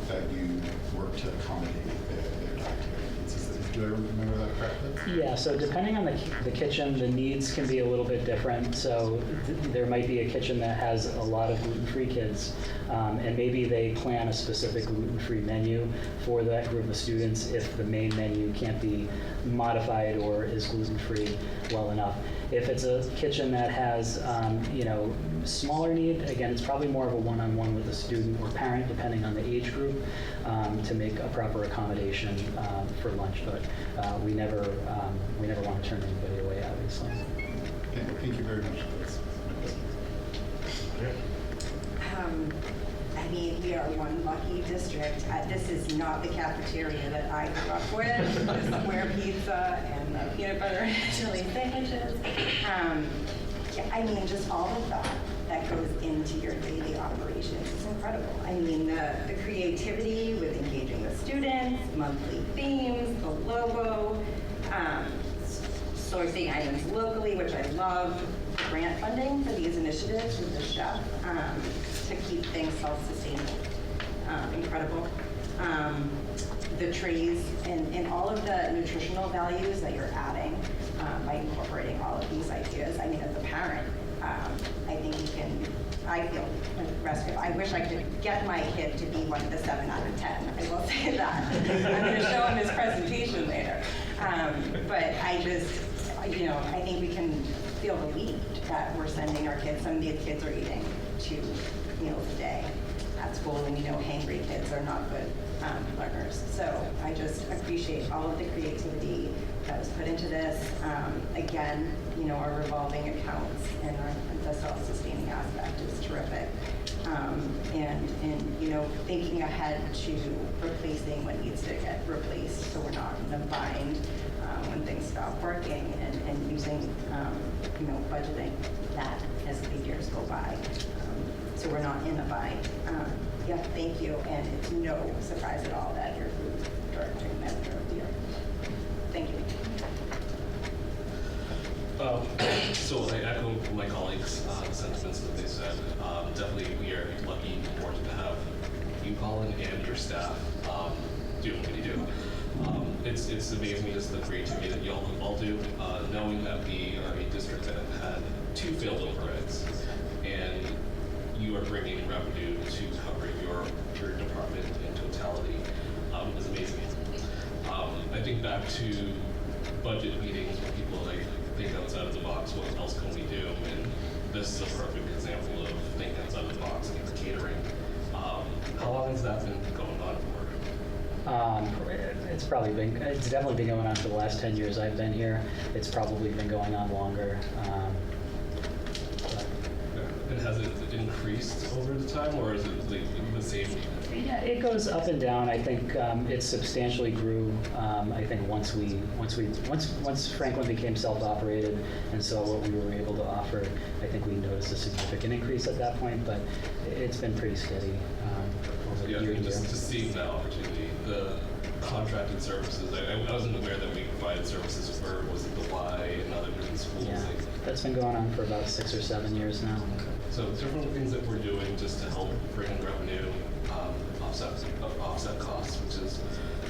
that you work to accommodate their dietary needs. Do I remember that correctly? Yeah, so depending on the kitchen, the needs can be a little bit different. So there might be a kitchen that has a lot of gluten-free kids, and maybe they plan a specific gluten-free menu for that group of students if the main menu can't be modified or is gluten-free well enough. If it's a kitchen that has, smaller need, again, it's probably more of a one-on-one with the student or parent, depending on the age group, to make a proper accommodation for lunch. But we never want to turn anybody away, obviously. Thank you very much. Yeah. I mean, we are one lucky district. This is not the cafeteria that I grew up with, the square pizza and the peanut butter and chili sandwiches. Yeah, I mean, just all of that goes into your daily operations is incredible. I mean, the creativity with engaging with students, monthly themes, the logo, sourcing items locally, which I love, grant funding for these initiatives with the chef to keep things self-sustaining. Incredible. The trays and all of the nutritional values that you're adding by incorporating all of these ideas. I mean, as a parent, I think you can, I feel rescued. I wish I could get my kid to be one of the 7 out of 10. I will say that. I'm going to show him his presentation later. But I just, I think we can feel relieved that we're sending our kids. Some of these kids are eating 2 meals a day at school, and hangry kids are not good learners. So I just appreciate all of the creativity that was put into this. Again, our revolving accounts and the self-sustaining aspect is terrific. And thinking ahead to replacing what needs to get replaced, so we're not in a bind when things stop working, and using, budgeting that as the years go by. So we're not in a bind. Yeah, thank you, and it's no surprise at all that you're food director and manager of the year. Thank you. So I echo my colleagues' sentiments that they said. Definitely, we are lucky and fortunate to have you, Colin, and your staff doing what you do. It's amazing just the creativity that y'all all do, knowing that we are a district that had 2 failed overrides, and you are bringing revenue to cover your department in totality is amazing. I think back to budget meetings where people think outside of the box, what else can we do? And this is a perfect example of thinking outside of the box and catering. How long has that been going on for? It's definitely been going on for the last 10 years I've been here. It's probably been going on longer. And has it increased over the time, or is it the same? Yeah, it goes up and down. I think it substantially grew. I think once Franklin became self-operated and saw what we were able to offer, I think we noticed a significant increase at that point. But it's been pretty steady over Yeah, year to year. just seeing that opportunity, the contracted services. I wasn't aware that we provided services for, was it the Y and other different schools? Yeah, that's been going on for about 6 or 7 years now. So different things that we're doing just to help bring in revenue, offset costs, which is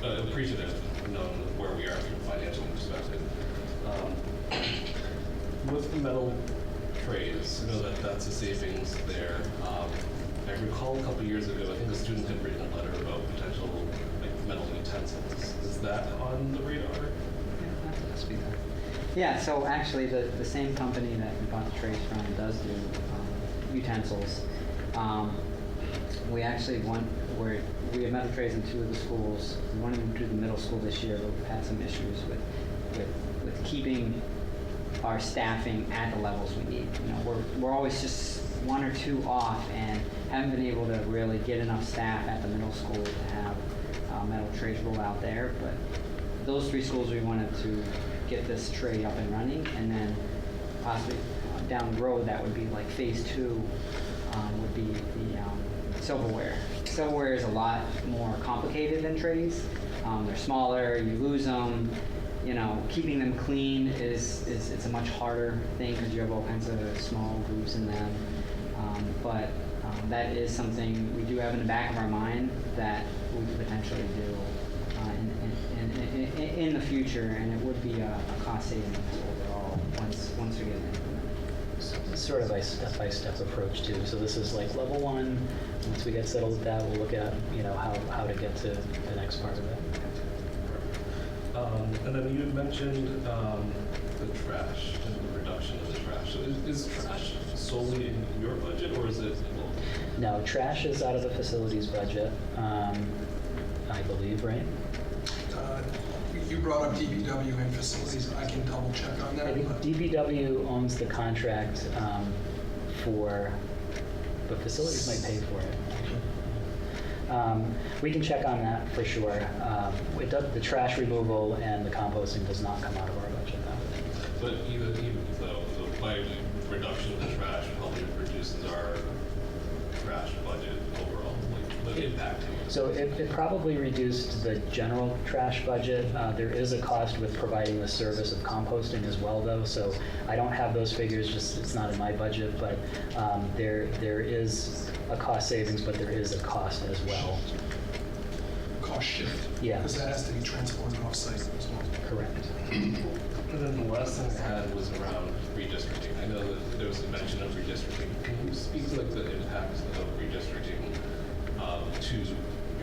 appreciative, knowing where we are from a financial perspective. With the metal trays, I know that that's a savings there. I recall a couple years ago, I think a student had written a letter about potential metal utensils. Is that on the radar? Yeah, so actually the same company that we bought the trays from does do utensils. We actually we have metal trays in 2 of the schools. We wanted to do the middle school this year, but we've had some issues with keeping our staffing at the levels we need. We're always just 1 or 2 off, and haven't been able to really get enough staff at the middle school to have metal trays roll out there. But those 3 schools, we wanted to get this tray up and running, and then possibly down the road, that would be like phase 2 would be the silverware. Silverware is a lot more complicated than trays. They're smaller, you lose them. Keeping them clean it's a much harder thing because you have all kinds of small grooves in them. But that is something we do have in the back of our mind that we could potentially do in the future, and it would be a cost savings overall once we get it implemented. It's sort of a step-by-step approach too. So this is like level 1. Once we get settled with that, we'll look at how to get to the next part of it. And then you had mentioned the trash and the reduction of the trash. So is trash solely in your budget, or is it local? No, trash is out of the facilities budget, I believe, right? You brought up DPW and facilities. I can double check on that. I think but- DPW owns the contract for, but facilities might pay for it. We can check on that for sure. The trash removal and the composting does not come out of our budget, though. But even though, so by reduction of the trash, helping reduces our trash budget overall, like the impact. So it probably reduced the general trash budget. There is a cost with providing the service of composting as well, though. So I don't have those figures, just it's not in my budget, but there is a cost savings, but there is a cost as well. Cost shift. Yeah. Because that has to be transported off-site as well. Correct. And then the last thing I had was around redistricting. I know that there was a mention of redistricting. Can you speak to like the impact of redistricting to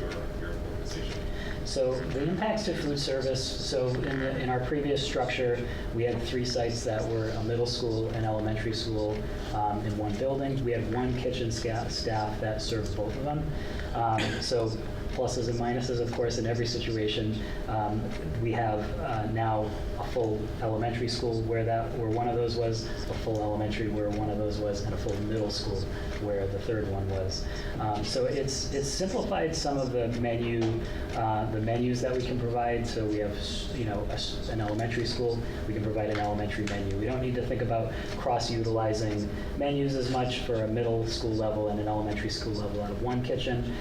your organization? So the impacts to food service, so in our previous structure, we had 3 sites that were a middle school and elementary school in one building. We had 1 kitchen staff that served both of them. So pluses and minuses, of course, in every situation. We have now a full elementary school where one of those was, a full elementary where one of those was, and a full middle school where the third one was. So it's simplified some of the menus that we can provide. So we have, an elementary school, we can provide an elementary menu. We don't need to think about cross-utilizing menus as much for a middle school level and an elementary school level out of one kitchen.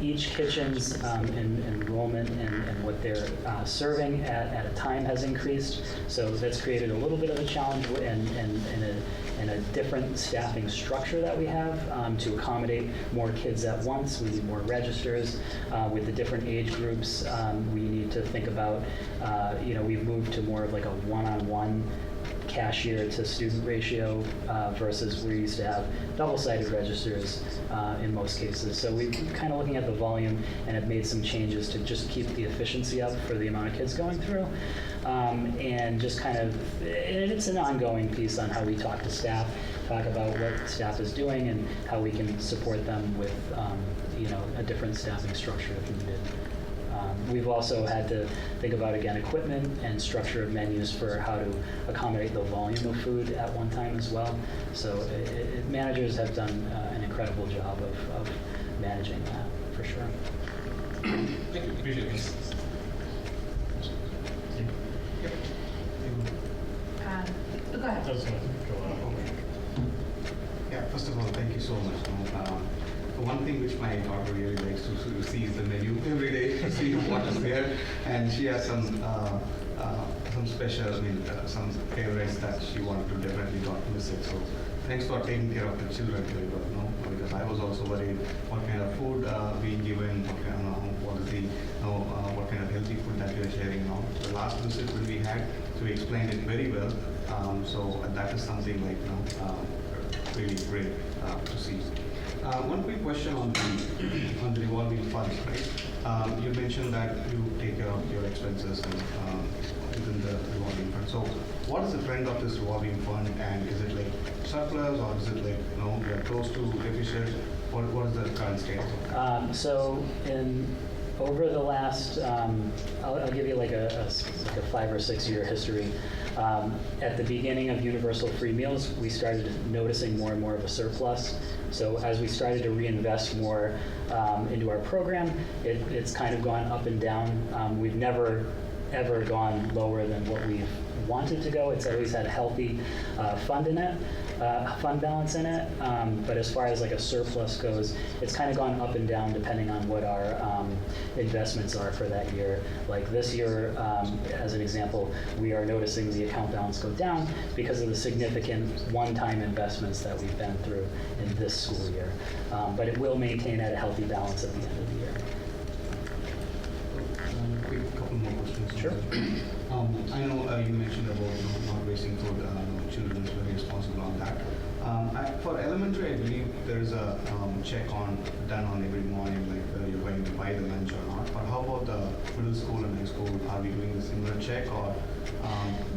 Each kitchen's enrollment and what they're serving at a time has increased, so that's created a little bit of a challenge and a different staffing structure that we have to accommodate more kids at once. We need more registers. With the different age groups, we need to think about, we've moved to more of like a one-on-one cashier to student ratio versus we used to have double-sided registers in most cases. So we're kind of looking at the volume and have made some changes to just keep the efficiency up for the amount of kids going through. And just kind of, and it's an ongoing piece on how we talk to staff, talk about what staff is doing and how we can support them with a different staffing structure if needed. We've also had to think about, again, equipment and structure of menus for how to accommodate the volume of food at one time as well. So managers have done an incredible job of managing that, for sure. Thank you. Appreciate it. Go ahead. I was gonna go on. Yeah, first of all, thank you so much. The one thing which my daughter really likes to see is the menu every day, to see what is there, and she has some special, some favorites that she wanted to definitely not miss it. So thanks for taking care of the children very well, because I was also worried what kind of food being given, what kind of healthy food that we are sharing now. The last visit when we had, so we explained it very well. So that is something like really great to see. One quick question on the revolving funds, right? You mentioned that you take care of your expenses and within the revolving fund. So what is the trend of this revolving fund, and is it like surplus or is it like we are close to deficit? What is the current state of that? So over the last, I'll give you like a 5 or 6 year history. At the beginning of universal free meals, we started noticing more and more of a surplus. So as we started to reinvest more into our program, it's kind of gone up and down. We've never ever gone lower than what we've wanted to go. It's always had a healthy fund balance in it. But as far as like a surplus goes, it's kind of gone up and down depending on what our investments are for that year. Like this year, as an example, we are noticing the account balance go down because of the significant one-time investments that we've been through in this school year. But it will maintain at a healthy balance at the end of the year. Quick couple more questions. Sure. I know you mentioned about not wasting food. Children is very responsible on that. For elementary, I believe there is a check done on every morning, like whether you're going to buy the lunch or not. But how about the middle school and high school? Are we doing the similar check, or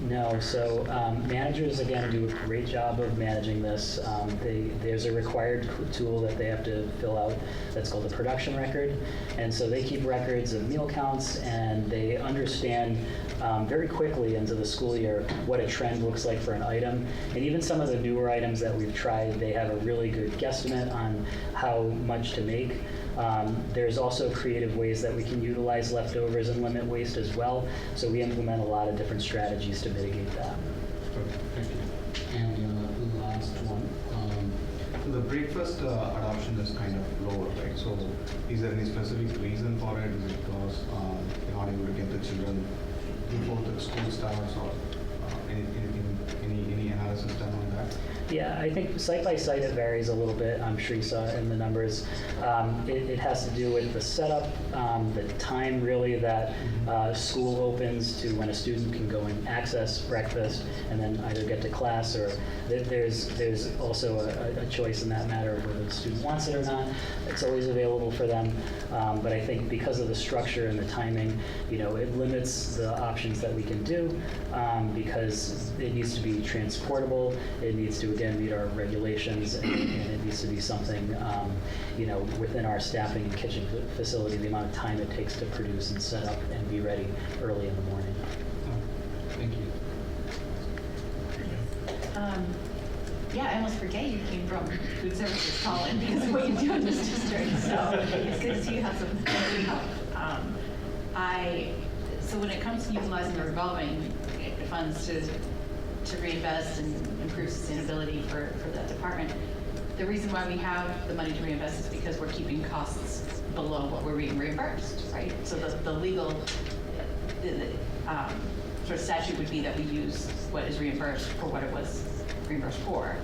No, so managers, again, do a great job of managing this. There's a required tool that they have to fill out that's called a production record. And so they keep records of meal counts, and they understand very quickly into the school year what a trend looks like for an item. And even some of the newer items that we've tried, they have a really good guesstimate on how much to make. There's also creative ways that we can utilize leftovers and limit waste as well. So we implement a lot of different strategies to mitigate that. Thank you. And the last one. The breakfast adoption is kind of lower, right? So is there any specific reason for it? Is it because you're not able to get the children before the school starts, or any analysis done on that? Yeah, I think site by site it varies a little bit. I'm sure you saw it in the numbers. It has to do with the setup, the time really that school opens to when a student can go and access breakfast and then either get to class, or there's also a choice in that matter of whether the student wants it or not. It's always available for them, but I think because of the structure and the timing, it limits the options that we can do because it needs to be transportable. It needs to again meet our regulations, and it needs to be something within our staffing and kitchen facility, the amount of time it takes to produce and set up and be ready early in the morning. Thank you. Yeah, I almost forget you came from food services, Colin, because of what you do in this district. So it's good to see you have some help. So when it comes to utilizing the revolving funds to reinvest and improve sustainability for that department, the reason why we have the money to reinvest is because we're keeping costs below what we're being reimbursed, right? So the legal sort of statute would be that we use what is reimbursed for what it was reimbursed for,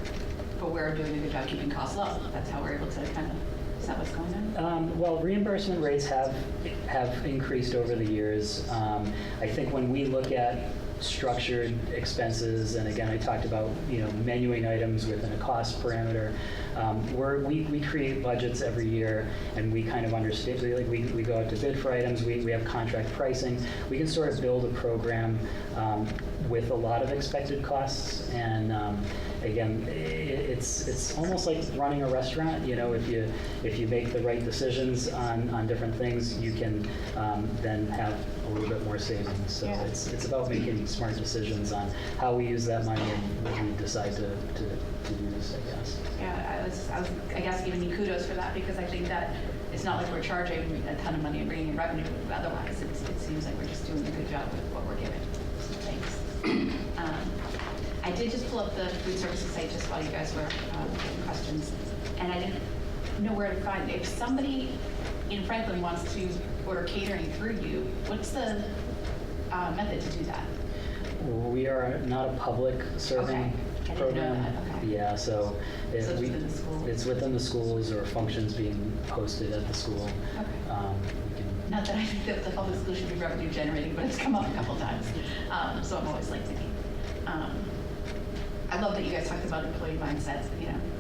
but we're doing a good job keeping costs low. That's how we're able to kind of, is that what's going on? Well, reimbursement rates have increased over the years. I think when we look at structured expenses, and again, I talked about menuing items within a cost parameter. We create budgets every year, and we kind of understand. We go out to bid for items. We have contract pricing. We can sort of build a program with a lot of expected costs, and again, it's almost like running a restaurant. If you make the right decisions on different things, you can then have a little bit more savings. So Yeah. it's about making smart decisions on how we use that money and what we decide to use, I guess. Yeah, I guess giving you kudos for that, because I think that it's not like we're charging a ton of money and bringing in revenue. Otherwise, it seems like we're just doing a good job with what we're given. So thanks. I did just pull up the food services site just while you guys were getting questions, and I didn't know where to find. If somebody in Franklin wants to order catering through you, what's the method to do that? We are not a public serving Okay. I didn't know program. that. Okay. Yeah, so So it's within the school? It's within the schools or functions being hosted at the school. Okay. We can Not that I think that the public school should be revenue generating, but it's come up a couple times. So I'm always like thinking. I love that you guys talked about employee mindset.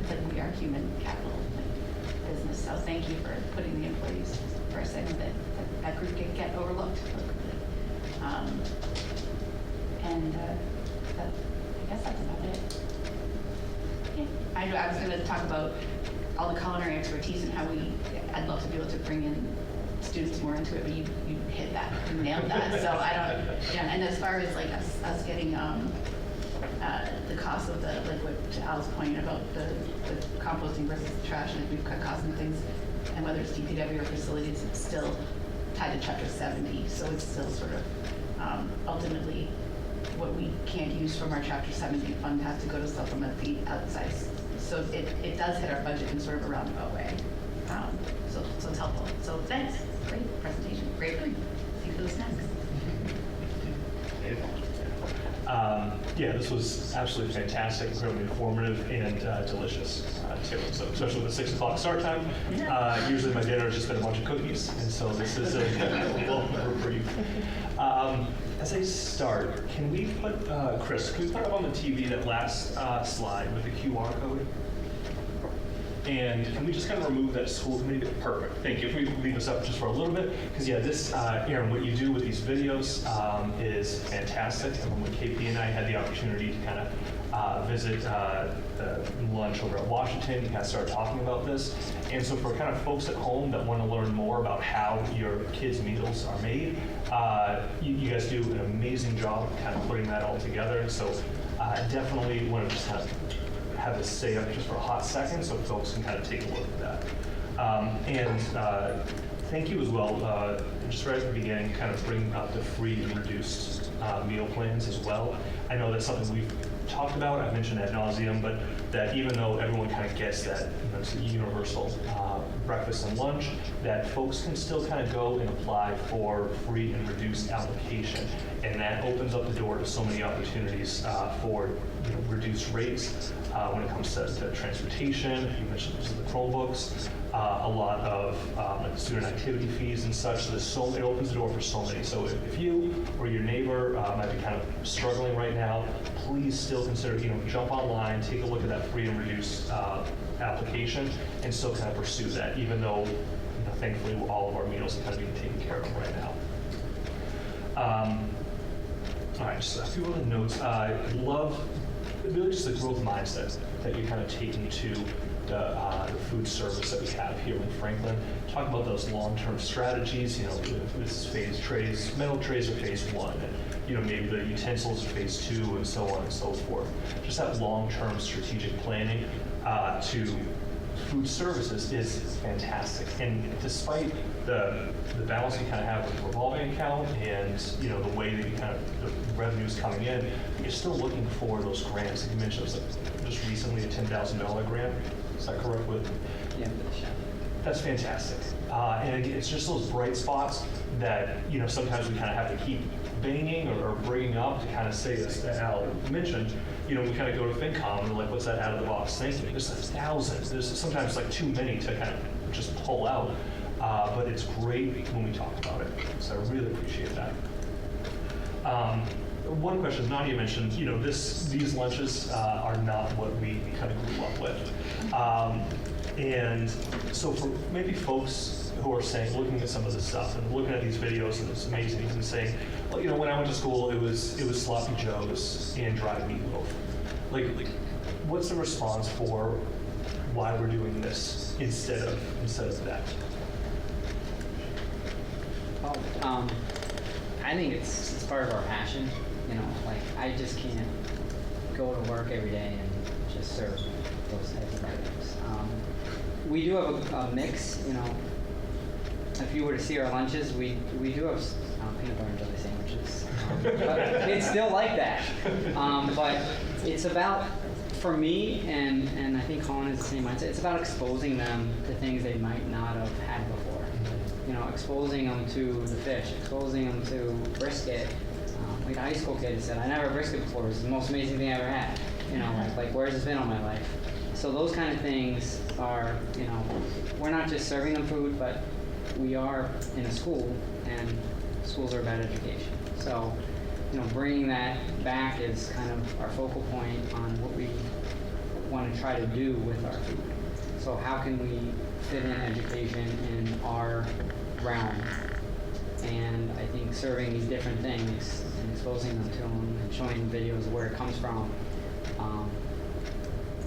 That we are human capital business. So thank you for putting the employees first. I know that group can get overlooked quickly. I guess that's about it. Yeah. I was going to talk about all the culinary expertise and how I'd love to be able to bring in students more into it, but you hit that, you nailed that. So I don't, yeah. And as far as like us getting the cost of to Al's point about the composting versus the trash, and if we've cut costs and things, and whether it's DPW or facilities, it's still tied to Chapter 70. So it's still sort of ultimately what we can't use from our Chapter 70 fund has to go to supplement the outside. So it does hit our budget in sort of a roundabout way. So it's helpful. So thanks. Great presentation. Great food. See you for the snacks. Yeah, this was absolutely fantastic, incredibly informative, and delicious too. So especially with the 6 o'clock start time. Usually my dinner has just been a bunch of cookies, and so this is a little reprieve. As I start, can we put, Chris, can we put up on the TV that last slide with the QR code? And can we just kind of remove that school committee bit? Perfect, thank you. If we leave this up just for a little bit, because yeah, this, Aaron, what you do with these videos is fantastic. And when KP and I had the opportunity to kind of visit the lunch over at Washington, we kind of started talking about this. And so for kind of folks at home that want to learn more about how your kids' meals are made, you guys do an amazing job of kind of putting that all together. And so definitely want to just kind of have this stay up just for a hot second so folks can kind of take a look at that. And thank you as well, just right at the beginning, kind of bringing up the free and reduced meal plans as well. I know that's something we've talked about, I've mentioned ad nauseum, but that even though everyone kind of gets that, it's a universal breakfast and lunch, that folks can still kind of go and apply for free and reduced application. And that opens up the door to so many opportunities for reduced rates when it comes to transportation. You mentioned the Chromebooks, a lot of like student activity fees and such. So it opens the door for so many. So if you or your neighbor might be kind of struggling right now, please still consider, jump online, take a look at that free and reduced application, and still kind of pursue that, even though thankfully all of our meals are kind of being taken care of right now. All right, just a few other notes. I love really just the growth mindset that you're kind of taking to the food service that we have here in Franklin. Talk about those long-term strategies, if this is phase trays, metal trays are phase 1, and maybe the utensils are phase 2, and so on and so forth. Just that long-term strategic planning to food services is fantastic. And despite the balance you kind of have with the revolving account and the way that you kind of the revenues coming in, you're still looking for those grants. Like you mentioned, it was like just recently a $10,000 grant. Is that correct? With Yeah. that's fantastic. And it's just those bright spots that sometimes we kind of have to keep banging or bringing up to kind of say this. Al mentioned, we kind of go to FinCom and we're like, what's that out of the box thinking? There's 1,000. There's sometimes like too many to kind of just pull out. But it's great when we talk about it. So I really appreciate that. One question, Nadia mentioned, these lunches are not what we kind of grew up with. And so for maybe folks who are saying, looking at some of this stuff and looking at these videos and it's amazing and saying, well, when I went to school, it was sloppy joes and dried meatloaf. Like, what's the response for why we're doing this instead of that? I think it's part of our passion. I just can't go to work every day and just serve those types of items. We do have a mix. If you were to see our lunches, we do have peanut butter and jelly sandwiches. But it's still like that. But it's about, for me, and I think Colin has the same mindset, it's about exposing them to things they might not have had before. Exposing them to the fish, exposing them to brisket. Like a high school kid said, I never had brisket before. It was the most amazing thing I ever had. Like where's this been all my life? So those kind of things are, we're not just serving them food, but we are in a school, and schools are about education. So, bringing that back is kind of our focal point on what we want to try to do with our food. So how can we fit in education in our realm? And I think serving these different things and exposing them to them and showing videos of where it comes from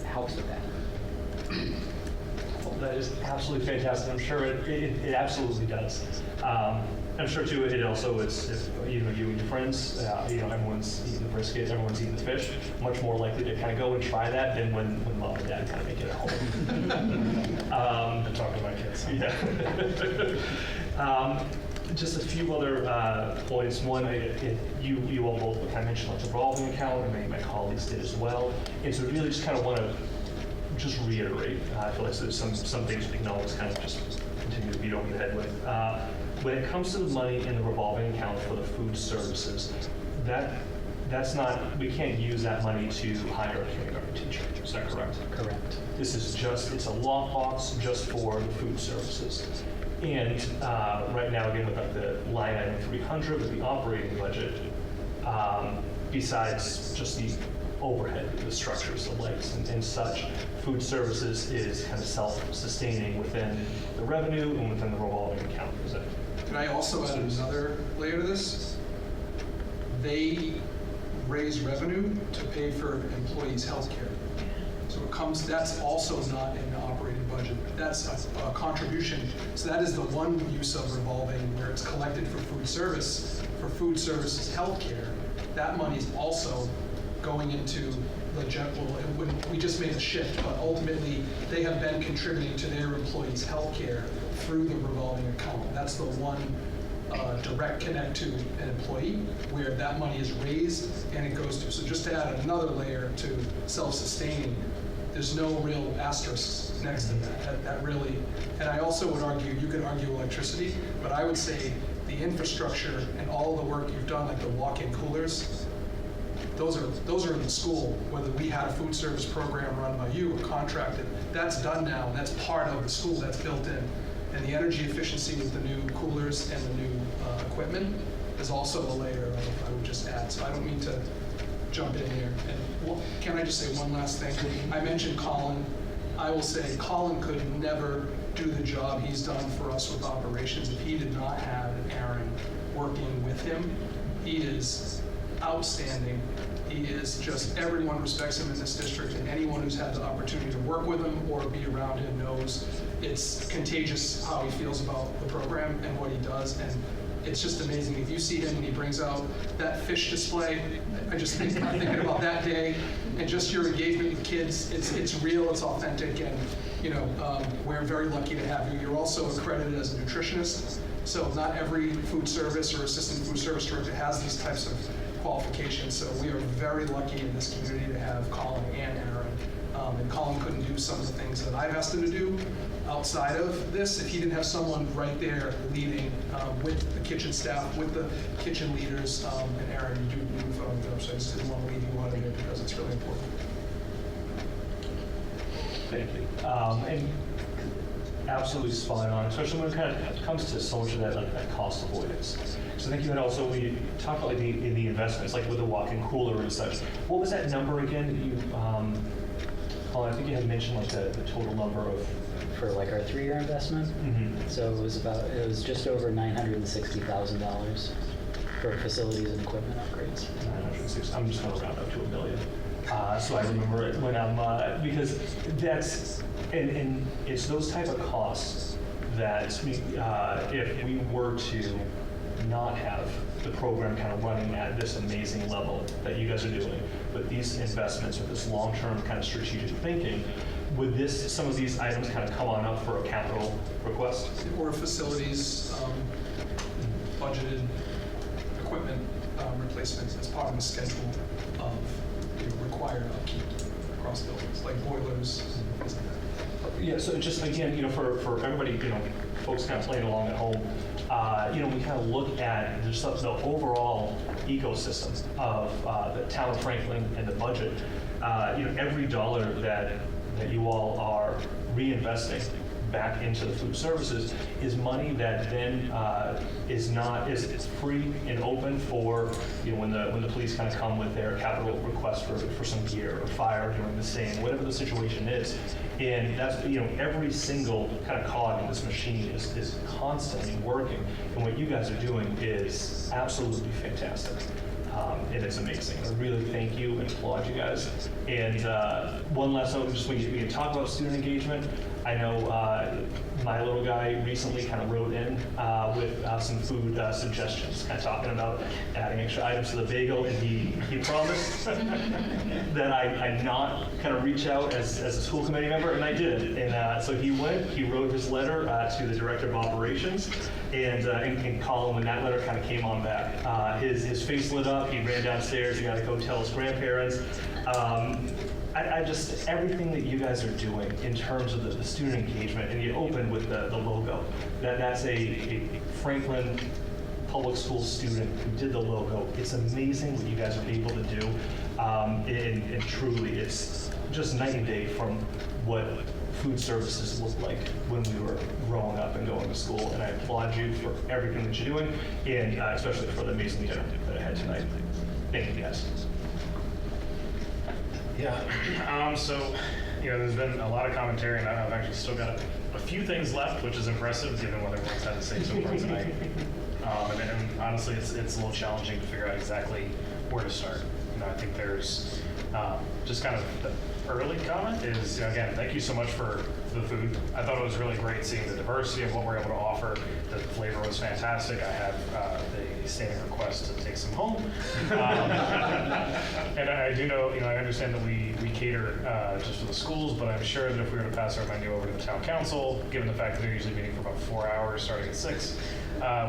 helps with that. Well, that is absolutely fantastic. I'm sure it absolutely does. I'm sure too. It also is if you and your friends, everyone's eating the brisket, everyone's eating the fish. Much more likely to kind of go and try that than when mom and dad kind of make it at home. I'm talking to my kids. Yeah. Just a few other points. One, you all both kind of mentioned like the revolving account, and many of my colleagues did as well. And so really just kind of want to just reiterate. I feel like there's some things we can always kind of just continue to beat over the head with. When it comes to the money in the revolving account for the food services, that's not, we can't use that money to hire a kindergarten teacher. Is that correct? Correct. This is it's a lockbox just for the food services. And right now, again, with the line item 300 with the operating budget, besides just the overhead, the structures, the lights, and such, food services is kind of self-sustaining within the revenue and within the revolving account. Is that? Can I also add another layer to this? They raise revenue to pay for employees' health care. So it comes, that's also not in the operating budget. That's a contribution. So that is the one use of revolving where it's collected for food services health care. That money is also going into the general, we just made a shift, but ultimately they have been contributing to their employees' health care through the revolving account. That's the one direct connect to an employee where that money is raised and it goes to. So just to add another layer to self-sustaining, there's no real asterisks next to that. That really, and I also would argue, you could argue electricity, but I would say the infrastructure and all the work you've done, like the walk-in coolers, those are in the school, whether we had a food service program run by you or contracted, that's done now, and that's part of the school, that's built in. And the energy efficiency with the new coolers and the new equipment is also a layer of, I would just add. So I don't mean to jump in here. And can I just say one last thing? I mentioned Colin. I will say Colin could never do the job he's done for us with operations if he did not have Aaron working with him. He is outstanding. He is just, everyone respects him in this district, and anyone who's had the opportunity to work with him or be around him knows it's contagious how he feels about the program and what he does, and it's just amazing. If you see him and he brings out that fish display, I'm thinking about that day, and just your engagement with kids, it's real, it's authentic, and we're very lucky to have you. You're also accredited as a nutritionist, so not every food service or assistant food service director has these types of qualifications, so we are very lucky in this community to have Colin and Aaron. And Colin couldn't do some of the things that I've asked him to do outside of this if he didn't have someone right there leading with the kitchen staff, with the kitchen leaders. And Aaron, you do a phenomenal job, so I just didn't want to leave you out of it because it's really important. Thank you. And absolutely spot on, especially when it kind of comes to so much of that cost avoidance. So I think you had also, we talked about the investments, like with the walk-in cooler and such. What was that number again that you, Colin, I think you had mentioned like the total number of... For like our 3-year investment? Mm-hmm. So it was just over $960,000 for facilities and equipment upgrades. 960, I'm just going to round up to $1 million. So I remember it when I'm, because that's, and it's those type of costs that if we were to not have the program kind of running at this amazing level that you guys are doing, but these investments with this long-term kind of strategic thinking, would some of these items kind of come on up for a capital request? Or facilities, budgeted equipment replacements as part of the schedule of required upkeep across buildings, like boilers, things like that. Yeah, so just again, for everybody, folks kind of playing along at home, we kind of look at just the overall ecosystem of the town of Franklin and the budget. Every dollar that you all are reinvesting back into the food services is money that then is free and open for when the police kind of come with their capital request for some gear or fire during the same, whatever the situation is. And that's every single kind of cog in this machine is constantly working. And what you guys are doing is absolutely fantastic. And it's amazing. I really thank you and applaud you guys. And one last note, just we can talk about student engagement. I know my little guy recently kind of wrote in with some food suggestions, kind of talking about adding extra items to the bagel, and he promised that I'd not kind of reach out as a school committee member, and I did. And so he wrote his letter to the director of operations, and Colin, when that letter kind of came on back, his face lit up. He ran downstairs. He got to go tell his grandparents. I just, everything that you guys are doing in terms of the student engagement, and you opened with the logo, that's a Franklin public school student who did the logo. It's amazing what you guys are able to do, and truly it's just night and day from what food services looked like when we were growing up and going to school, and I applaud you for everything that you're doing, and especially for the amazing dinner that I had tonight. Thank you guys. Yeah, so there's been a lot of commentary, and I've actually still got a few things left, which is impressive given what everyone's had to say so far tonight. And honestly, it's a little challenging to figure out exactly where to start. I think there's just kind of the early comment is, again, thank you so much for the food. I thought it was really great seeing the diversity of what we're able to offer. The flavor was fantastic. I have a standing request to take some home. And I do know, I understand that we cater just for the schools, but I'm sure that if we were to pass our menu over to the town council, given the fact that they're usually meeting for about 4 hours, starting at 6,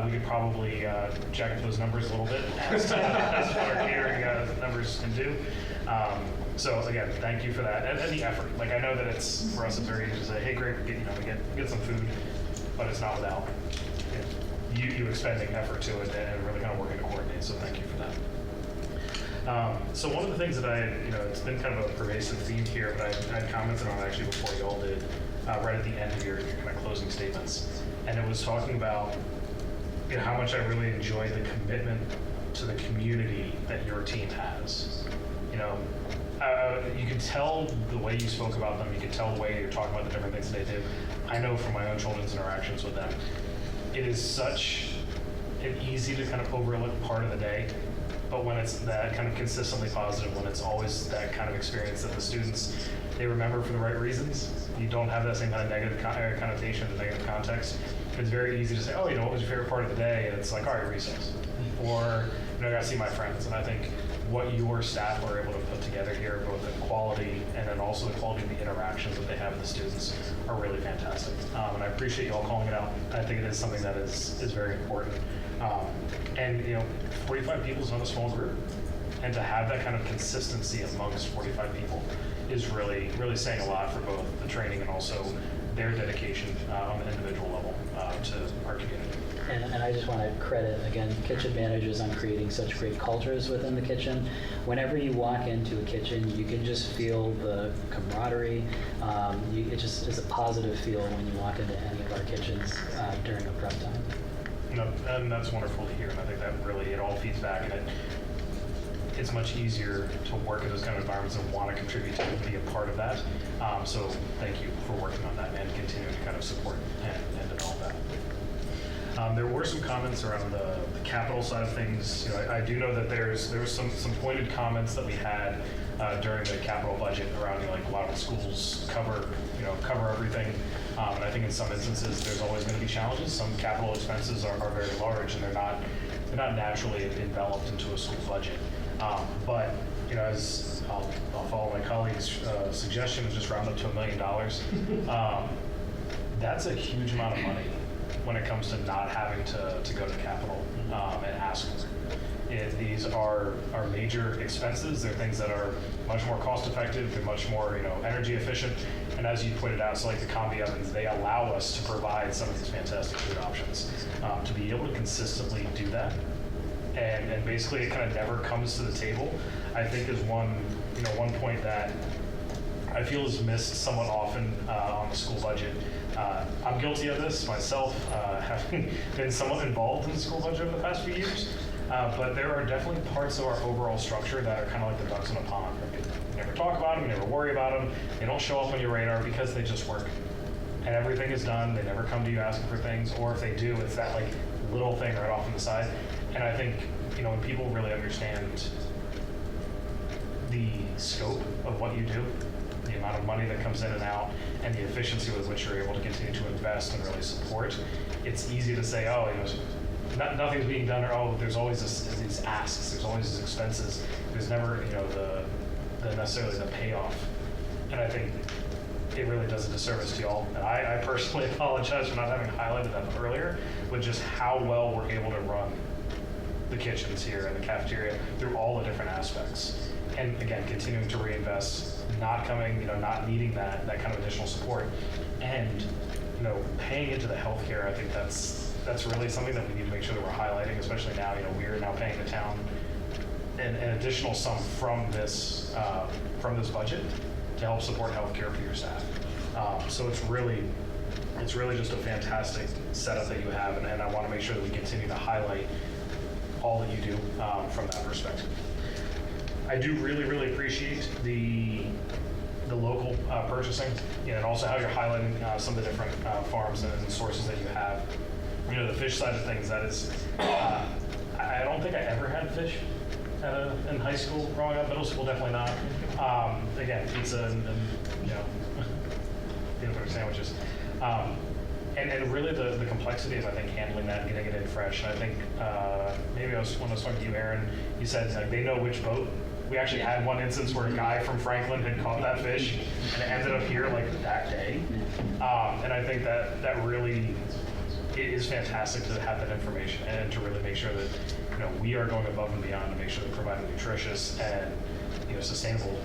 we could probably jack up those numbers a little bit as to what our catering numbers can do. So again, thank you for that and the effort. Like, I know that it's, for us, it's very easy to say, hey, great, we get some food, but it's not without you expending effort to it and really kind of working to coordinate. So thank you for that. So one of the things that it's been kind of a pervasive theme here, but I had commented on actually before you all did, right at the end of your kind of closing statements, and it was talking about how much I really enjoy the commitment to the community that your team has. You could tell the way you spoke about them, you could tell the way you're talking about the different things that they do. I know from my own children's interactions with them, it is such an easy to kind of overlook part of the day, but when it's that kind of consistently positive, when it's always that kind of experience that the students, they remember for the right reasons, you don't have that same kind of negative connotation, the negative context. It's very easy to say, oh, what was your favorite part of the day? And it's like, all right, recess. Or, I got to see my friends. And I think what your staff are able to put together here, both the quality and then also the quality of the interactions that they have with the students, are really fantastic. And I appreciate you all calling it out. I think it is something that is very important. And 45 people is not a small group. And to have that kind of consistency amongst 45 people is really, really saying a lot for both the training and also their dedication on the individual level to our community. And I just want to credit, again, kitchen managers on creating such great cultures within the kitchen. Whenever you walk into a kitchen, you can just feel the camaraderie. It just is a positive feel when you walk into any of our kitchens during a prep time. And that's wonderful to hear. And I think that really, it all feeds back. And it's much easier to work in those kind of environments and want to contribute to and be a part of that. So thank you for working on that and continuing to kind of support and develop that. There were some comments around the capital side of things. I do know that there was some pointed comments that we had during the capital budget around like a lot of the schools cover everything. And I think in some instances there's always going to be challenges. Some capital expenses are very large and they're not naturally enveloped into a school budget. But as I'll follow my colleague's suggestion, is just round up to $1 million. That's a huge amount of money when it comes to not having to go to capital and ask for it. These are major expenses. They're things that are much more cost effective. They're much more energy efficient. And as you pointed out, so like the combi ovens, they allow us to provide some of these fantastic food options. To be able to consistently do that, and basically it kind of never comes to the table, I think is one point that I feel is missed somewhat often on the school budget. I'm guilty of this myself, having been somewhat involved in the school budget over the past few years. But there are definitely parts of our overall structure that are kind of like the ducks in a pond. You never talk about them, you never worry about them. They don't show up on your radar because they just work. And everything is done. They never come to you asking for things. Or if they do, it's that like little thing right off on the side. And I think, when people really understand the scope of what you do, the amount of money that comes in and out, and the efficiency with which you're able to continue to invest and really support, it's easy to say, oh, nothing's being done, or there's always these asks, there's always these expenses. There's never, the necessarily the payoff. And I think it really does a disservice to y'all. And I personally apologize for not having highlighted that earlier, with just how well we're able to run the kitchens here and the cafeteria through all the different aspects. And again, continuing to reinvest, not needing that kind of additional support, and paying into the healthcare. I think that's really something that we need to make sure that we're highlighting, especially now. We are now paying the town an additional sum from this budget to help support healthcare for your staff. So it's really just a fantastic setup that you have, and I want to make sure that we continue to highlight all that you do from that perspective. I do really, really appreciate the the local purchasing, and also how you're highlighting some of the different farms and sources that you have. The fish side of things, that is, I don't think I ever had fish in high school growing up. Middle school, definitely not. Again, pizza and peanut butter sandwiches. And really the complexity is, I think, handling that and getting it in fresh. And I think maybe when I was talking to you, Aaron, you said like, they know which boat. We actually had one instance where a guy from Franklin had caught that fish and it ended up here like that day. And I think that really, it is fantastic to have that information and to really make sure that we are going above and beyond to make sure that we're providing nutritious and sustainable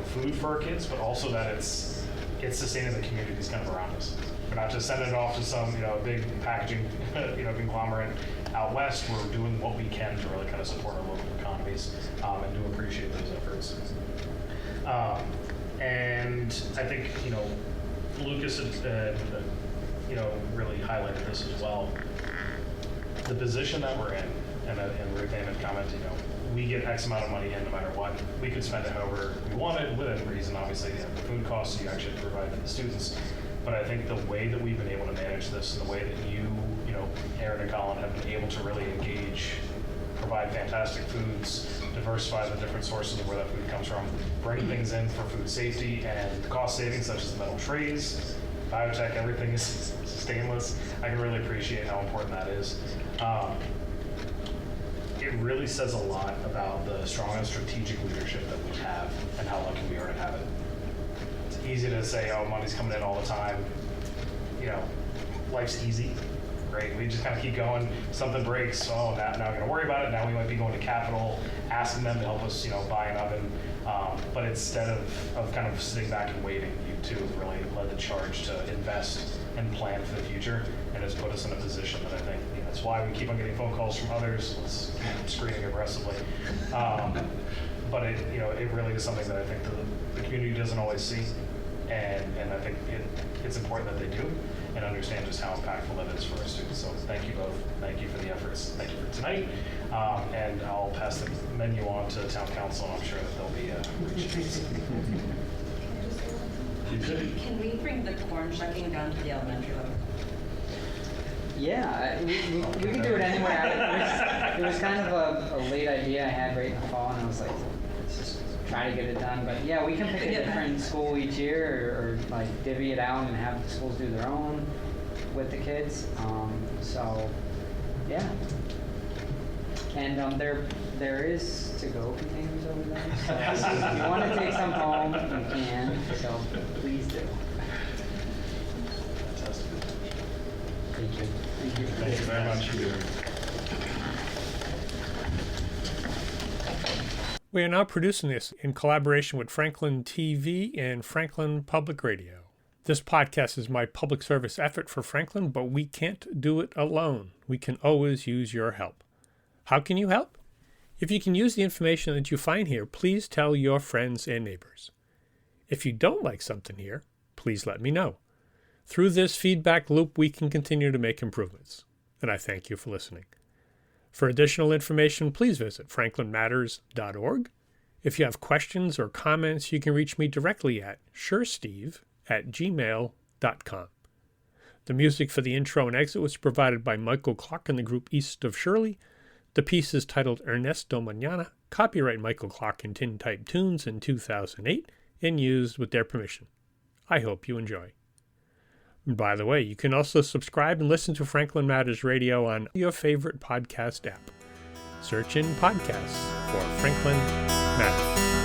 food for our kids, but also that it's sustaining the communities kind of around us. We're not just sending it off to some big packaging conglomerate out west. We're doing what we can to really kind of support our local economies and do appreciate those efforts. And I think Lucas had really highlighted this as well. The position that we're in, and Ruth Ann had commented, we get X amount of money in no matter what. We could spend it however we wanted, within reason, obviously, the food costs you actually have to provide for the students. But I think the way that we've been able to manage this and the way that you Aaron and Colin have been able to really engage, provide fantastic foods, diversify the different sources of where that food comes from, bring things in for food safety and cost savings, such as the metal trays, biotech, everything is stainless. I can really appreciate how important that is. It really says a lot about the strong and strategic leadership that we have and how lucky we are to have it. It's easy to say, oh, money's coming in all the time. Life's easy. Great. We just kind of keep going. Something breaks. Oh, now we're going to worry about it. Now we might be going to capital, asking them to help us, buy an oven. But instead of kind of sitting back and waiting, you two have really led the charge to invest and plan for the future, and it's put us in a position that I think that's why we keep on getting phone calls from others. Let's keep screening aggressively. But it really is something that I think the community doesn't always see, and I think it's important that they do and understand just how impactful that is for our students. So thank you both. Thank you for the efforts. Thank you for tonight. And I'll pass the menu on to town council, and I'm sure that they'll be appreciative. Can we bring the corn shucking down to the elementary level? Yeah, we can do it anywhere. It was kind of a late idea I had right in the fall, and I was like, let's just try to get it done. But yeah, we can pick a different school each year, or like divvy it out and have the schools do their own with the kids. So yeah, and there is to-go containers over there. So if you want to take some home, you can. So please do. Thank you. Thank you. Thank you very much. We are now producing this in collaboration with Franklin TV and Franklin Public Radio. This podcast is my public service effort for Franklin, but we can't do it alone. We can always use your help. How can you help? If you can use the information that you find here, please tell your friends and neighbors. If you don't like something here, please let me know. Through this feedback loop, we can continue to make improvements. And I thank you for listening. For additional information, please visit franklinmatters.org. If you have questions or comments, you can reach me directly at suresteve@gmail.com. The music for the intro and exit was provided by Michael Clark and the group East of Shirley. The piece is titled Ernesto Mañana, copyright Michael Clark and Tintype Tunes in 2008, and used with their permission. I hope you enjoy. And by the way, you can also subscribe and listen to Franklin Matters Radio on your favorite podcast app. Search in podcasts for Franklin Matters.